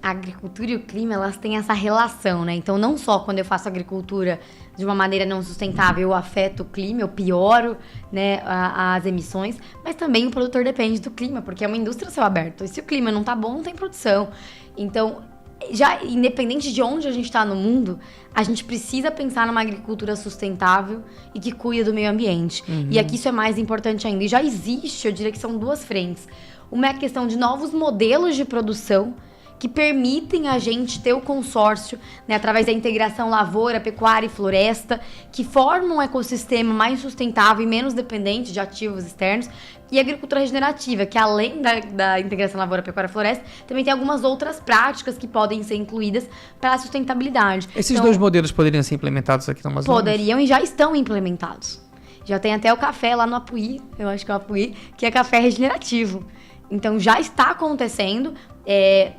A agricultura e o clima, elas têm essa relação, né? Então, não só quando eu faço agricultura de uma maneira não sustentável, eu afeto o clima, eu pioro, né, as emissões, mas também o produtor depende do clima, porque é uma indústria a céu aberto. E se o clima não tá bom, não tem produção. Então, já independente de onde a gente está no mundo, a gente precisa pensar numa agricultura sustentável e que cuida do meio ambiente. E aqui isso é mais importante ainda. E já existe, eu diria que são 2 frentes. Uma é a questão de novos modelos de produção que permitem a gente ter o consórcio, né, através da integração lavoura, pecuária e floresta, que formam um ecossistema mais sustentável e menos dependente de ativos externos, e a agricultura regenerativa, que além da integração lavoura, pecuária e floresta, também tem algumas outras práticas que podem ser incluídas para a sustentabilidade. Esses então, 2 modelos poderiam ser implementados aqui no Amazonas? poderiam e já estão implementados. Já tem até o café lá no Apuí, eu acho que é o Apuí, que é café regenerativo. Então já está acontecendo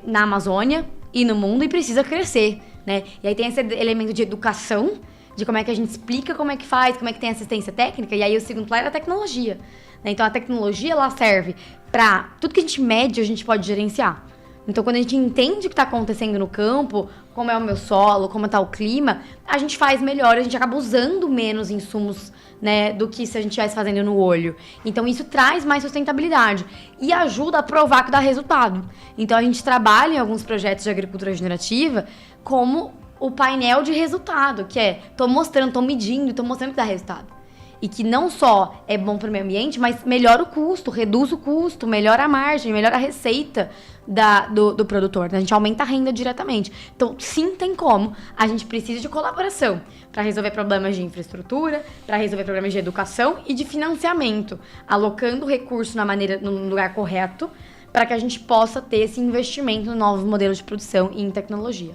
na Amazônia e no mundo e precisa crescer, né? E aí tem esse elemento de educação, de como é que a gente explica como é que faz, como é que tem assistência técnica, e aí o segundo pilar é a tecnologia, né? Então a tecnologia, ela serve para tudo que a gente mede, a gente pode gerenciar. Então, quando a gente entende o que está acontecendo no campo, como é o meu solo, como está o clima, a gente faz melhor, a gente acaba usando menos insumos, né, do que se a gente estivesse fazendo no olho. Então, isso traz mais sustentabilidade e ajuda a provar que dá resultado. Então, a gente trabalha em alguns projetos de agricultura regenerativa como o painel de resultado, que é, tô mostrando, tô medindo, tô mostrando que dá resultado. E que não só é bom para o meio ambiente, mas melhora o custo, reduz o custo, melhora a margem, melhora a receita do produtor, né? A gente aumenta a renda diretamente. Então, sim, tem como. A gente precisa de colaboração para resolver problemas de infraestrutura, para resolver problemas de educação e de financiamento, alocando o recurso no lugar correto para que a gente possa ter esse investimento no novos modelos de produção e em tecnologia.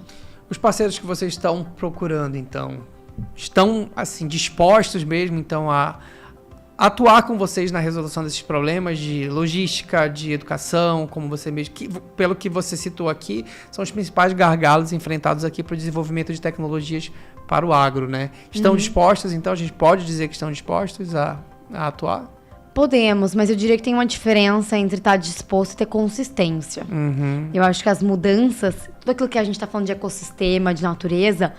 Os parceiros que vocês estão procurando, então, estão assim dispostos mesmo então a atuar com vocês na resolução desses problemas de logística, de educação, como você mesmo, pelo que você citou aqui, são os principais gargalos enfrentados aqui para o desenvolvimento de tecnologias para o agro, né? Estão dispostos, então a gente pode dizer que estão dispostos a atuar? Podemos, mas eu diria que tem uma diferença entre estar disposto e ter consistência. Eu acho que as mudanças, tudo aquilo que a gente está falando de ecossistema, de natureza,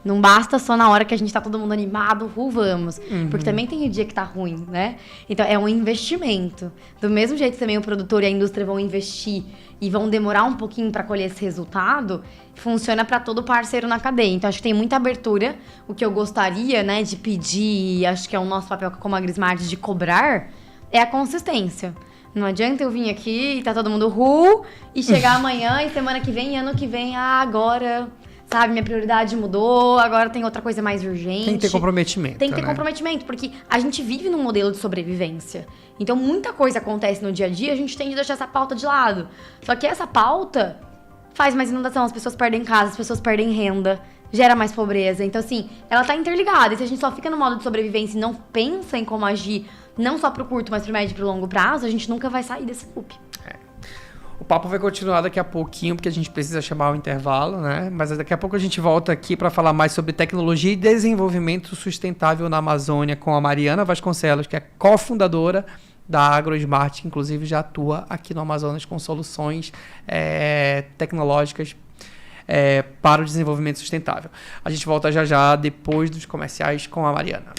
não basta só na hora que a gente tá todo mundo animado, vamos. Porque também tem o dia que tá ruim, né? Então, é um investimento. Do mesmo jeito que também o produtor e a indústria vão investir e vão demorar um pouquinho para colher esse resultado, funciona para todo parceiro na cadeia. Então, acho que tem muita abertura. O que eu gostaria, né, de pedir, acho que é o nosso papel como AgriSmart, de cobrar, é a consistência. Não adianta eu vir aqui e tá todo mundo e chegar amanhã e semana que vem e ano que vem, agora... Sabe, minha prioridade mudou, agora tem outra coisa mais urgente. Tem que ter comprometimento. Tem que ter né? comprometimento, porque a gente vive num modelo de sobrevivência. Então, muita coisa acontece no dia a dia, a gente tende a deixar essa pauta de lado. Só que essa pauta faz mais inundação, as pessoas perdem casa, as pessoas perdem renda, gera mais pobreza. Então, assim, ela tá interligada. E se a gente só fica no modo de sobrevivência e não pensa em como agir, não só pro curto, mas pro médio e pro longo prazo, a gente nunca vai sair desse loop. O papo vai continuar daqui a pouquinho, porque a gente precisa chamar o intervalo, né? Mas daqui a pouco a gente volta aqui para falar mais sobre tecnologia e desenvolvimento sustentável na Amazônia com a Mariana Vasconcelos, que é cofundadora da AgroSmart, que inclusive já atua aqui no Amazonas com soluções tecnológicas para o desenvolvimento sustentável. A gente volta já já, depois dos comerciais, com a Mariana.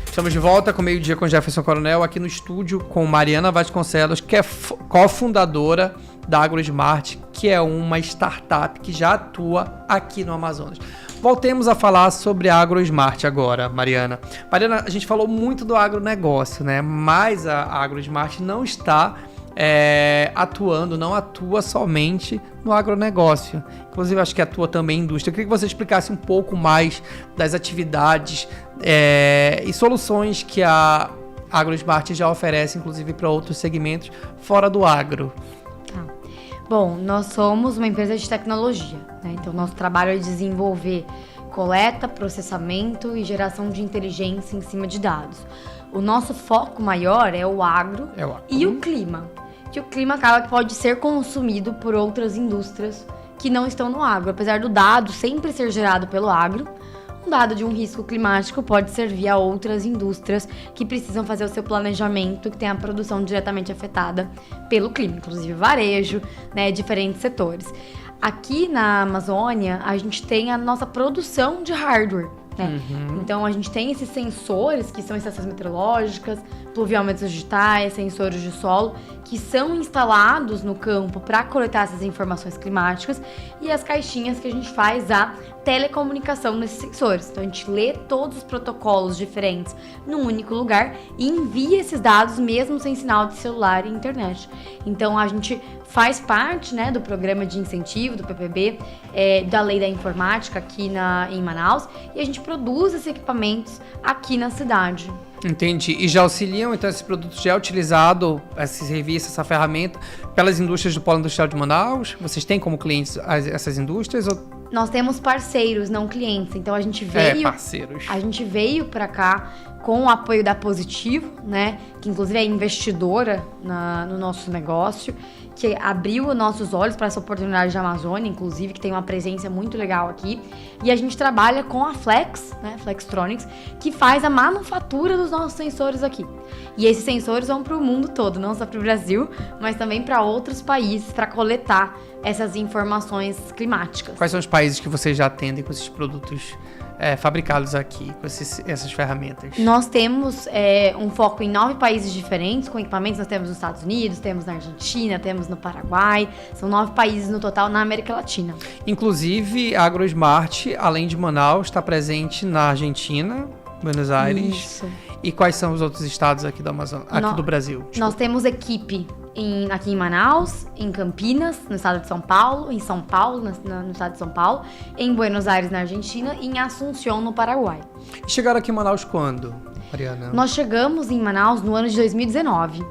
Estamos de volta com Meio Dia com Jefferson Coronel, aqui no estúdio com Mariana Vasconcelos, que é cofundadora da AgroSmart, que é uma startup que já atua aqui no Amazonas. Voltemos a falar sobre a AgroSmart agora, Mariana. Mariana, a gente falou muito do agronegócio, né? Mas a AgroSmart não está não atua somente no agronegócio. Inclusive, acho que atua também em indústria. Eu queria que você explicasse um pouco mais das atividades e soluções que a AgroSmart já oferece, inclusive para outros segmentos fora do agro. Bom, nós somos uma empresa de tecnologia, né? Então, nosso trabalho é desenvolver coleta, processamento e geração de inteligência em cima de dados. O nosso foco maior é o agro e o clima. Que o clima acaba que pode ser consumido por outras indústrias que não estão no agro. Apesar do dado sempre ser gerado pelo agro, um dado de um risco climático pode servir a outras indústrias que precisam fazer o seu planejamento, que tem a produção diretamente afetada pelo clima, inclusive varejo, né, diferentes setores. Aqui na Amazônia, a gente tem a nossa produção de hardware. né? Então a gente tem esses sensores, que são estações meteorológicas, pluviômetros digitais, sensores de solo, que são instalados no campo para coletar essas informações climáticas, e as caixinhas que a gente faz a telecomunicação nesses sensores. Então a gente lê todos os protocolos diferentes num único lugar e envia esses dados mesmo sem sinal de celular e internet. Então a gente faz parte, né, do programa de incentivo do PPB, da lei da informática aqui em Manaus, e a gente produz esses equipamentos aqui na cidade. Entendi. E já auxiliam, então, esse produto já é utilizado, esse serviço, essa ferramenta, pelas indústrias do Polo Industrial de Manaus? Vocês têm como clientes essas indústrias? Nós temos parceiros, não clientes. Então a gente veio... parceiros. A gente veio para cá com o apoio da Positivo, né? Que inclusive é investidora no nosso negócio, que abriu nossos olhos para essa oportunidade de Amazônia, inclusive, que tem uma presença muito legal aqui. E a gente trabalha com a Flex, né, Flextronics, que faz a manufatura dos nossos sensores aqui. E esses sensores vão para o mundo todo, não só para o Brasil, mas também para outros países, para coletar essas informações climáticas. Quais são os países que vocês já atendem com esses produtos fabricados aqui, com essas ferramentas? Nós temos um foco em 9 países diferentes com equipamentos. Nós temos nos Estados Unidos, temos na Argentina, temos no Paraguai. São 9 países no total na América Latina. Inclusive, a AgroSmart, além de Manaus, está presente na Argentina, Buenos Aires. Isso. E quais são os outros estados aqui do Amazonas, do Brasil? Nós temos equipe aqui em Manaus, em Campinas, no estado de São Paulo, em São Paulo, no estado de São Paulo, em Buenos Aires, na Argentina, e em Assunção, no Paraguai. E chegaram aqui em Manaus quando, Mariana? Nós chegamos em Manaus no ano de 2019.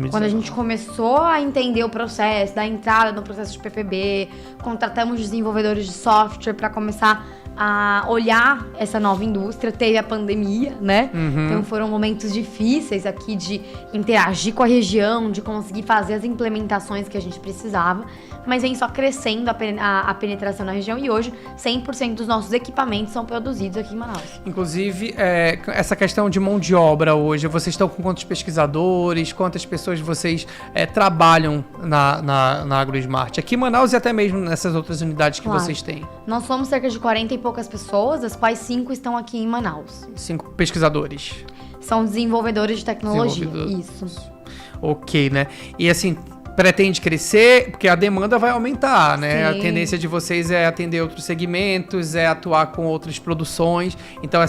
Quando a gente começou a entender o processo, da entrada no processo de PPB, contratamos desenvolvedores de software para começar a olhar essa nova indústria. Teve a pandemia, né? Então foram momentos difíceis aqui de interagir com a região, de conseguir fazer as implementações que a gente precisava, mas vem só crescendo a penetração na região, e hoje 100% dos nossos equipamentos são produzidos aqui em Manaus. Inclusive, essa questão de mão de obra hoje, vocês estão com quantos pesquisadores, quantas pessoas vocês trabalham na AgroSmart? Aqui em Manaus e até mesmo nessas outras unidades que vocês têm? Nós somos cerca de 40 e poucas pessoas, das quais 5 estão aqui em Manaus. 5 pesquisadores? São desenvolvedores de tecnologia, isso. Ok, né? E assim, pretende crescer, porque a demanda vai aumentar, né? Sim. A tendência de vocês é atender outros segmentos, é atuar com outras produções. Então,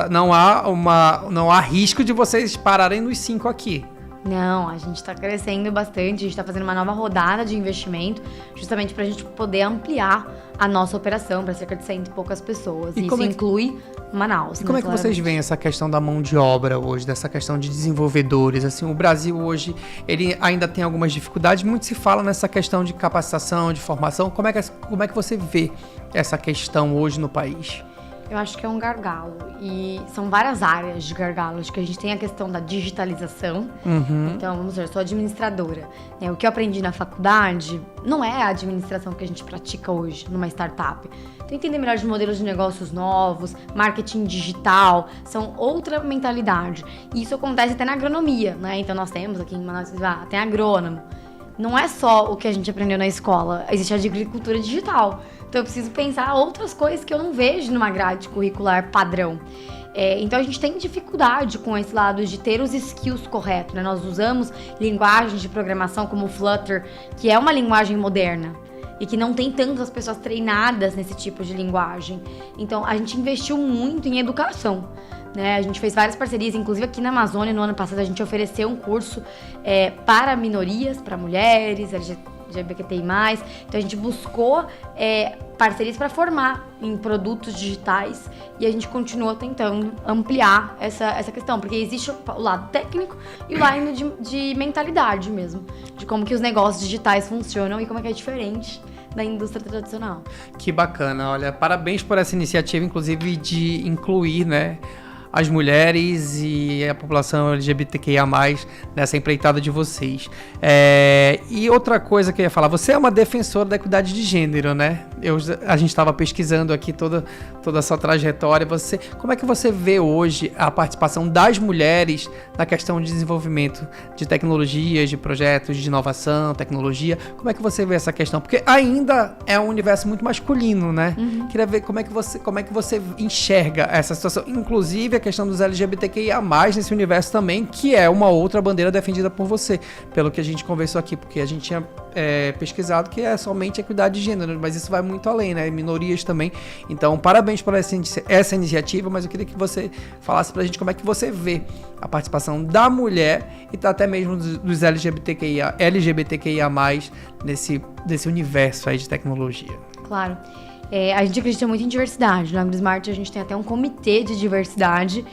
não há risco de vocês pararem nos 5 aqui. Não, a gente está crescendo bastante, a gente está fazendo uma nova rodada de investimento, justamente para a gente poder ampliar a nossa operação para cerca de 100 e poucas pessoas. E isso inclui Manaus. E como é que vocês veem essa questão da mão de obra hoje, dessa questão de desenvolvedores? Assim, o Brasil hoje, ele ainda tem algumas dificuldades, muito se fala nessa questão de capacitação, de formação. Como é que você vê essa questão hoje no país? Eu acho que é um gargalo, e são várias áreas de gargalo. Acho que a gente tem a questão da digitalização. Então, vamos ver, eu sou administradora. O que eu aprendi na faculdade não é a administração que a gente pratica hoje numa startup. Então, entender melhor de modelos de negócios novos, marketing digital, são outra mentalidade. E isso acontece até na agronomia, né? Então, nós temos aqui em Manaus, tem agrônomo. Não é só o que a gente aprendeu na escola, existe a agricultura digital. Então eu preciso pensar outras coisas que eu não vejo numa grade curricular padrão. Então a gente tem dificuldade com esse lado de ter os skills corretos, né? Nós usamos linguagens de programação como o Flutter, que é uma linguagem moderna e que não tem tantas pessoas treinadas nesse tipo de linguagem. Então a gente investiu muito em educação, né? A gente fez várias parcerias, inclusive aqui na Amazônia, no ano passado a gente ofereceu um curso para minorias, para mulheres, LGBTI+. Então a gente buscou parcerias para formar em produtos digitais, e a gente continua tentando ampliar essa questão, porque existe o lado técnico e o lado de mentalidade mesmo, de como que os negócios digitais funcionam e como é que é diferente da indústria tradicional. Que bacana, olha, parabéns por essa iniciativa, inclusive de incluir, né, as mulheres e a população LGBTQIA+, nessa empreitada de vocês. E outra coisa que eu ia falar, você é uma defensora da equidade de gênero, né? A gente estava pesquisando aqui toda a sua trajetória. Como é que você vê hoje a participação das mulheres na questão de desenvolvimento de tecnologias, de projetos de inovação, tecnologia? Como é que você vê essa questão? Porque ainda é um universo muito masculino, né? Queria ver como é que você enxerga essa situação. Inclusive a questão dos LGBTQIA+, nesse universo também, que é uma outra bandeira defendida por você, pelo que a gente conversou aqui, porque a gente tinha pesquisado que é somente equidade de gênero, mas isso vai muito além, né? Minorias também. Então, parabéns por essa iniciativa, mas eu queria que você falasse pra gente como é que você vê a participação da mulher e até mesmo dos LGBTQIA+, nesse universo aí de tecnologia. Claro. A gente acredita muito em diversidade. Na AgroSmart a gente tem até um comitê de diversidade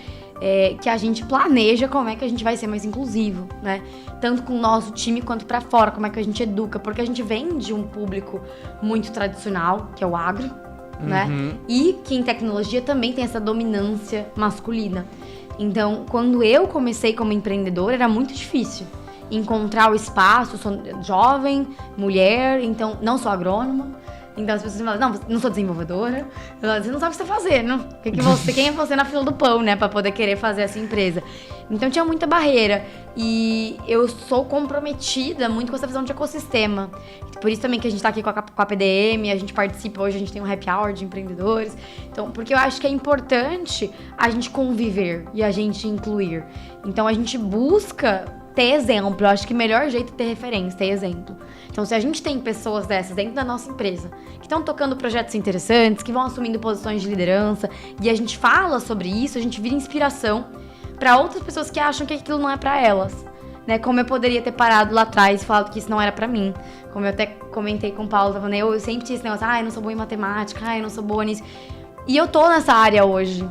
que a gente planeja como é que a gente vai ser mais inclusivo, né? Tanto com o nosso time quanto pra fora, como é que a gente educa. Porque a gente vem de um público muito tradicional, que é o agro, né? E que em tecnologia também tem essa dominância masculina. Então, quando eu comecei como empreendedora, era muito difícil encontrar o espaço. Eu sou jovem, mulher, então não sou agrônoma. Então as pessoas falam, não sou desenvolvedora. Você não sabe o que você tá fazendo. Quem é você na fila do pão, né? Pra poder querer fazer essa empresa. Então tinha muita barreira. E eu sou comprometida muito com essa visão de ecossistema. Por isso também que a gente tá aqui com a PDM, a gente participa hoje, a gente tem um happy hour de empreendedores. Então, porque eu acho que é importante a gente conviver e a gente incluir. Então a gente busca ter exemplo. Eu acho que o melhor jeito é ter referência, ter exemplo. Então, se a gente tem pessoas dessas dentro da nossa empresa, que estão tocando projetos interessantes, que vão assumindo posições de liderança, e a gente fala sobre isso, a gente vira inspiração para outras pessoas que acham que aquilo não é para elas. Né? Como eu poderia ter parado lá atrás e falado que isso não era para mim. Como eu até comentei com o Paulo, falando, eu sempre tinha esse negócio, eu não sou boa em matemática, eu não sou boa nisso. E eu tô nessa área hoje.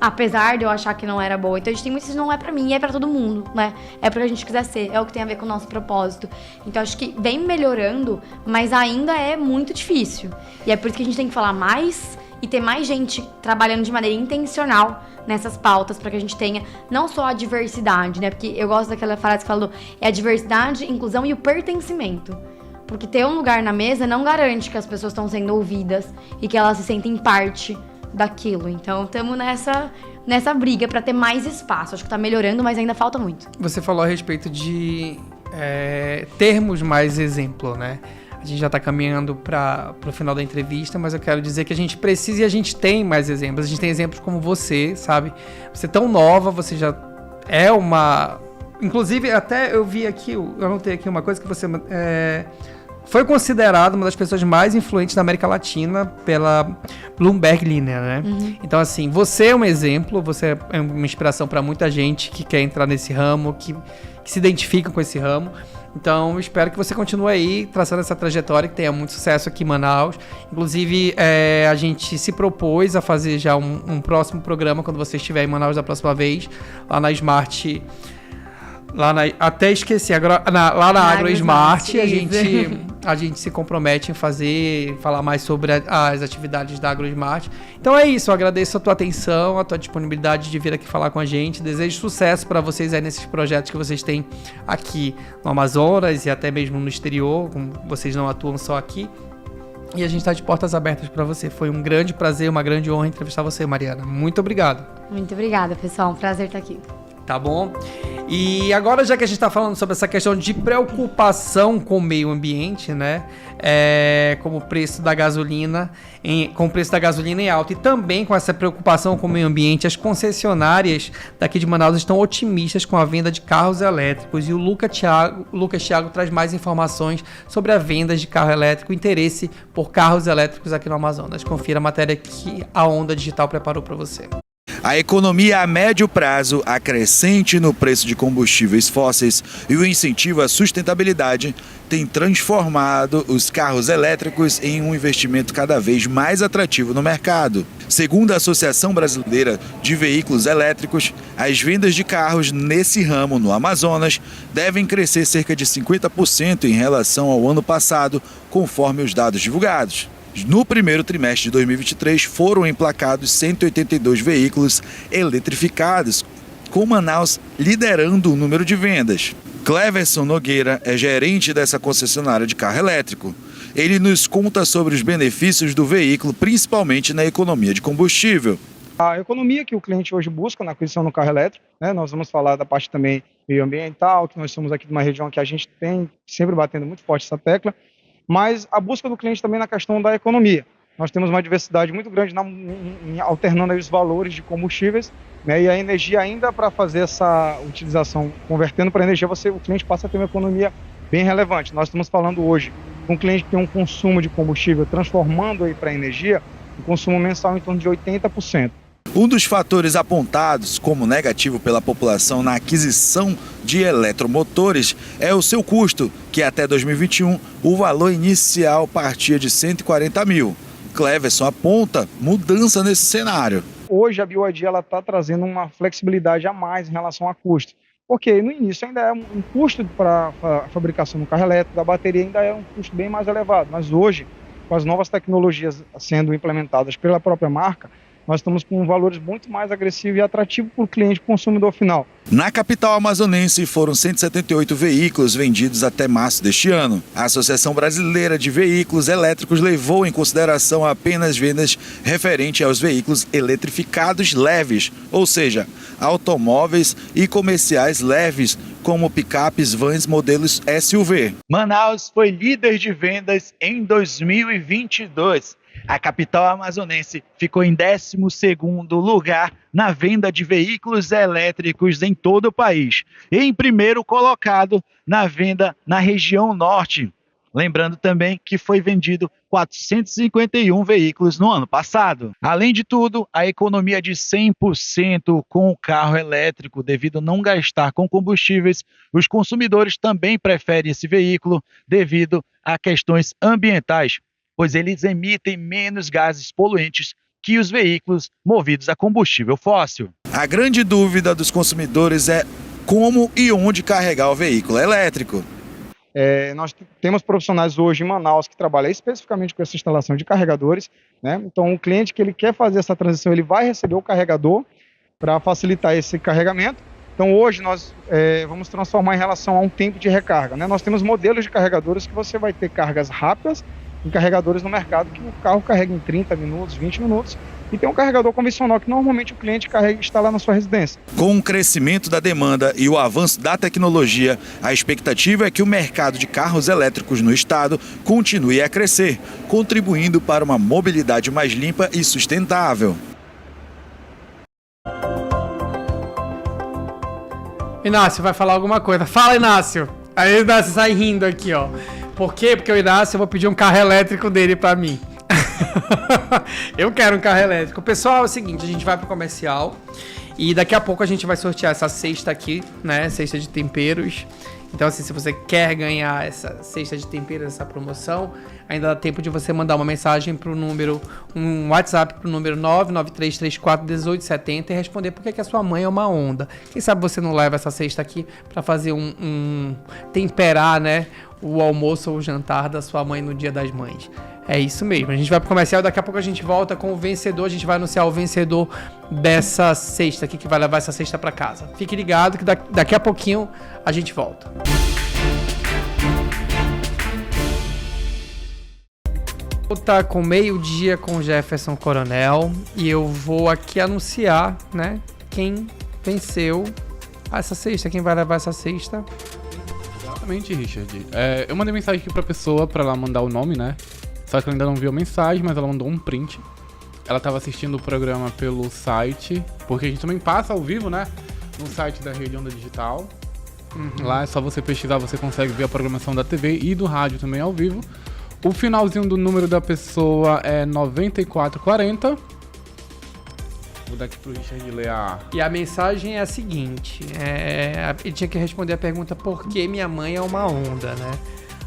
Apesar de eu achar que não era boa. Então a gente tem muito isso, não é pra mim, é pra todo mundo, né? É pra que a gente quiser ser, é o que tem a ver com o nosso propósito. Então acho que vem melhorando, mas ainda é muito difícil. E é por isso que a gente tem que falar mais e ter mais gente trabalhando de maneira intencional nessas pautas, pra que a gente tenha não só a diversidade, né? Porque eu gosto daquela frase que falou, é a diversidade, inclusão e o pertencimento. Porque ter um lugar na mesa não garante que as pessoas estão sendo ouvidas e que elas se sentem parte daquilo. Então, estamos nessa briga para ter mais espaço. Acho que está melhorando, mas ainda falta muito. Você falou a respeito de termos mais exemplo, né? A gente já está caminhando para o final da entrevista, mas eu quero dizer que a gente precisa e a gente tem mais exemplos. A gente tem exemplos como você, sabe? Você é tão nova, você já é uma... Inclusive, até eu vi aqui, eu anotei aqui uma coisa que você... foi considerado uma das pessoas mais influentes da América Latina pela Bloomberg Linea, né? Então, assim, você é um exemplo, você é uma inspiração para muita gente que quer entrar nesse ramo, que se identifica com esse ramo. Então, espero que você continue aí traçando essa trajetória, que tenha muito sucesso aqui em Manaus. Inclusive, a gente se propôs a fazer já um próximo programa quando você estiver em Manaus da próxima vez, lá na Smart... até esqueci, lá na AgroSmart a gente se compromete em falar mais sobre as atividades da AgroSmart. Então é isso, eu agradeço a tua atenção, a tua disponibilidade de vir aqui falar com a gente. Desejo sucesso para vocês aí nesses projetos que vocês têm aqui no Amazonas e até mesmo no exterior, como vocês não atuam só aqui. E a gente está de portas abertas para você. Foi um grande prazer, uma grande honra entrevistar você, Mariana. Muito obrigado. Muito obrigada, pessoal. Um prazer estar aqui. Tá bom? E agora, já que a gente está falando sobre essa questão de preocupação com o meio ambiente, né? Como o preço da gasolina, com o preço da gasolina em alta e também com essa preocupação com o meio ambiente, as concessionárias daqui de Manaus estão otimistas com a venda de carros elétricos. E o Lucas Thiago traz mais informações sobre a venda de carro elétrico, o interesse por carros elétricos aqui no Amazonas. Confira a matéria que a Onda Digital preparou para você. A economia a médio prazo, a crescente no preço de combustíveis fósseis e o incentivo à sustentabilidade tem transformado os carros elétricos em um investimento cada vez mais atrativo no mercado. Segundo a Associação Brasileira de Veículos Elétricos, as vendas de carros nesse ramo no Amazonas devem crescer cerca de 50% em relação ao ano passado, conforme os dados divulgados. No primeiro trimestre de 2023, foram emplacados 182 veículos eletrificados, com Manaus liderando o número de vendas. Cleverson Nogueira é gerente dessa concessionária de carro elétrico. Ele nos conta sobre os benefícios do veículo, principalmente na economia de combustível. A economia que o cliente hoje busca na aquisição do carro elétrico, né? Nós vamos falar da parte também meioambiental, que nós somos aqui de uma região que a gente tem sempre batendo muito forte essa tecla, mas a busca do cliente também na questão da economia. Nós temos uma diversidade muito grande alternando aí os valores de combustíveis, né? E a energia ainda para fazer essa utilização, convertendo para energia, o cliente passa a ter uma economia bem relevante. Nós estamos falando hoje com um cliente que tem um consumo de combustível, transformando aí para energia, um consumo mensal em torno de 80%. Um dos fatores apontados como negativo pela população na aquisição de eletromotores é o seu custo, que até 2021 o valor inicial partia de 140 mil. Cleverson aponta mudança nesse cenário. Hoje a BYD está trazendo uma flexibilidade a mais em relação a custo, porque no início ainda é um custo para a fabricação do carro elétrico, da bateria ainda é um custo bem mais elevado, mas hoje, com as novas tecnologias sendo implementadas pela própria marca, nós estamos com valores muito mais agressivos e atrativos para o cliente consumidor final. Na capital amazonense foram 178 veículos vendidos até março deste ano. A Associação Brasileira de Veículos Elétricos levou em consideração apenas vendas referente aos veículos eletrificados leves, ou seja, automóveis e comerciais leves, como picapes, vans, modelos SUV. Manaus foi líder de vendas em 2022. A capital amazonense ficou em 12º lugar na venda de veículos elétricos em todo o país e em primeiro colocado na venda na região norte. Lembrando também que foi vendido 451 veículos no ano passado. Além de tudo, a economia de 100% com o carro elétrico, devido a não gastar com combustíveis, os consumidores também preferem esse veículo devido a questões ambientais, pois eles emitem menos gases poluentes que os veículos movidos a combustível fóssil. A grande dúvida dos consumidores é como e onde carregar o veículo elétrico. Nós temos profissionais hoje em Manaus que trabalham especificamente com essa instalação de carregadores, né? Então o cliente que ele quer fazer essa transição, ele vai receber o carregador para facilitar esse carregamento. Então hoje nós vamos transformar em relação a um tempo de recarga, né? Nós temos modelos de carregadores que você vai ter cargas rápidas em carregadores no mercado que o carro carrega em 30 minutos, 20 minutos, e tem um carregador convencional que normalmente o cliente carrega e instala na sua residência. Com o crescimento da demanda e o avanço da tecnologia, a expectativa é que o mercado de carros elétricos no estado continue a crescer, contribuindo para uma mobilidade mais limpa e sustentável. Inácio, vai falar alguma coisa. Fala, Inácio! Aí o Inácio sai rindo aqui, ó. Por quê? Porque o Inácio, eu vou pedir um carro elétrico dele pra mim. Eu quero um carro elétrico. Pessoal, é o seguinte, a gente vai pro comercial e daqui a pouco a gente vai sortear essa cesta aqui, né? Cesta de temperos. Então, assim, se você quer ganhar essa cesta de temperos, essa promoção, ainda dá tempo de você mandar uma mensagem pro número, um WhatsApp pro número 993341870 e responder por que a sua mãe é uma onda. Quem sabe você não leva essa cesta aqui pra fazer temperar, né? O almoço ou o jantar da sua mãe no Dia das Mães. É isso mesmo. A gente vai pro comercial, daqui a pouco a gente volta com o vencedor. A gente vai anunciar o vencedor dessa cesta aqui, que vai levar essa cesta para casa. Fique ligado que daqui a pouquinho a gente volta. Vou estar com meio-dia com o Jefferson Coronel e eu vou aqui anunciar, né, quem venceu essa cesta, quem vai levar essa cesta. Exatamente, Richard. Eu mandei mensagem aqui pra pessoa pra ela mandar o nome, né? Só que ela ainda não viu a mensagem, mas ela mandou um print. Ela tava assistindo o programa pelo site, porque a gente também passa ao vivo, né? No site da Rede Onda Digital. Lá é só você pesquisar, você consegue ver a programação da TV e do rádio também ao vivo. O finalzinho do número da pessoa é 9440. Vou dar aqui pro Richard ler a... E a mensagem é a seguinte, ele tinha que responder a pergunta por que minha mãe é uma onda, né?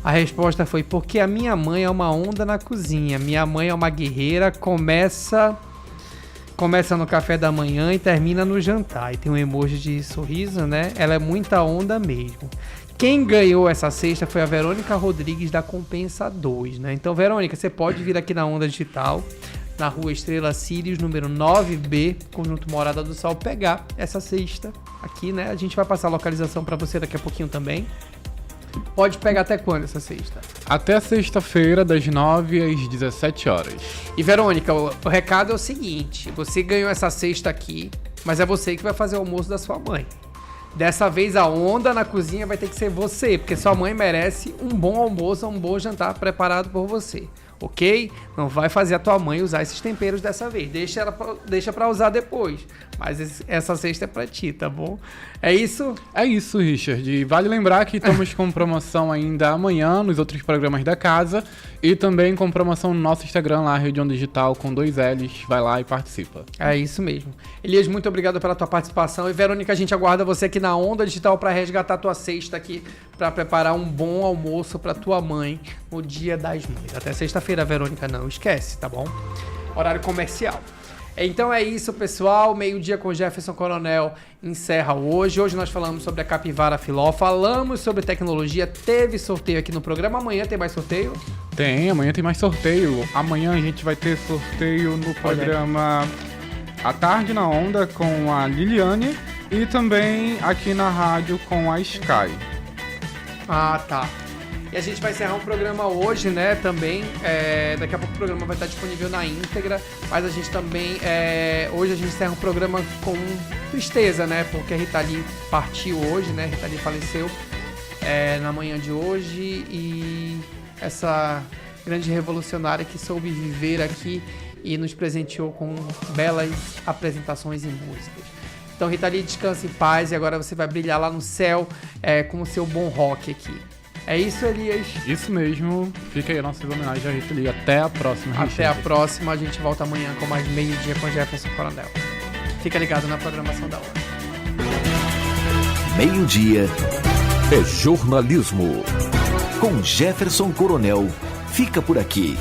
A resposta foi porque a minha mãe é uma onda na cozinha, minha mãe é uma guerreira, começa no café da manhã e termina no jantar. E tem um emoji de sorriso, né? Ela é muita onda mesmo. Quem ganhou essa cesta foi a Verônica Rodrigues da Compensa 2, né? Então, Verônica, você pode vir aqui na Onda Digital, na rua Estrela Sírios, número 9B, Conjunto Morada do Sol, pegar essa cesta aqui, né? A gente vai passar a localização para você daqui a pouquinho também. Pode pegar até quando essa cesta? Até sexta-feira, das 9 às 17 horas. E Verônica, o recado é o seguinte: você ganhou essa cesta aqui, mas é você que vai fazer o almoço da sua mãe. Dessa vez a onda na cozinha vai ter que ser você, porque sua mãe merece um bom almoço, um bom jantar preparado por você, ok? Não vai fazer a tua mãe usar esses temperos dessa vez, deixa pra usar depois, mas essa cesta é pra ti, tá bom? É isso? É isso, Richard. E vale lembrar que estamos com promoção ainda amanhã nos outros programas da casa e também com promoção no nosso Instagram lá, Rede Onda Digital, com 2 L's. Vai lá e participa. É isso mesmo. Elias, muito obrigado pela tua participação. E Verônica, a gente aguarda você aqui na Onda Digital para resgatar tua cesta aqui, para preparar um bom almoço para tua mãe no Dia das Mães. Até sexta-feira, Verônica, não esquece, tá bom? Horário comercial. Então é isso, pessoal. Meio-dia com Jefferson Coronel encerra hoje. Hoje nós falamos sobre a capivara filó, falamos sobre tecnologia, teve sorteio aqui no programa. Amanhã tem mais sorteio? Tem, amanhã tem mais sorteio. Amanhã a gente vai ter sorteio no programa À Tarde na Onda com a Liliane e também aqui na rádio com a Sky. Ah, tá. E a gente vai encerrar um programa hoje, né, também, daqui a pouco o programa vai estar disponível na íntegra, mas a gente também, hoje a gente encerra um programa com tristeza, né, porque a Rita Lee partiu hoje, né, a Rita Lee faleceu na manhã de hoje, e essa grande revolucionária que soube viver aqui e nos presenteou com belas apresentações e músicas. Então, Rita Lee, descansa em paz e agora você vai brilhar lá no céu com o seu bom rock aqui. É isso, Elias? Isso mesmo. Fica aí a nossa homenagem a Rita Lee. Até a próxima, Richard. Até a próxima. A gente volta amanhã com mais meio-dia com Jefferson Coronel. Fica ligado na programação da hora. Meio-dia é jornalismo. Com Jefferson Coronel. Fica por aqui.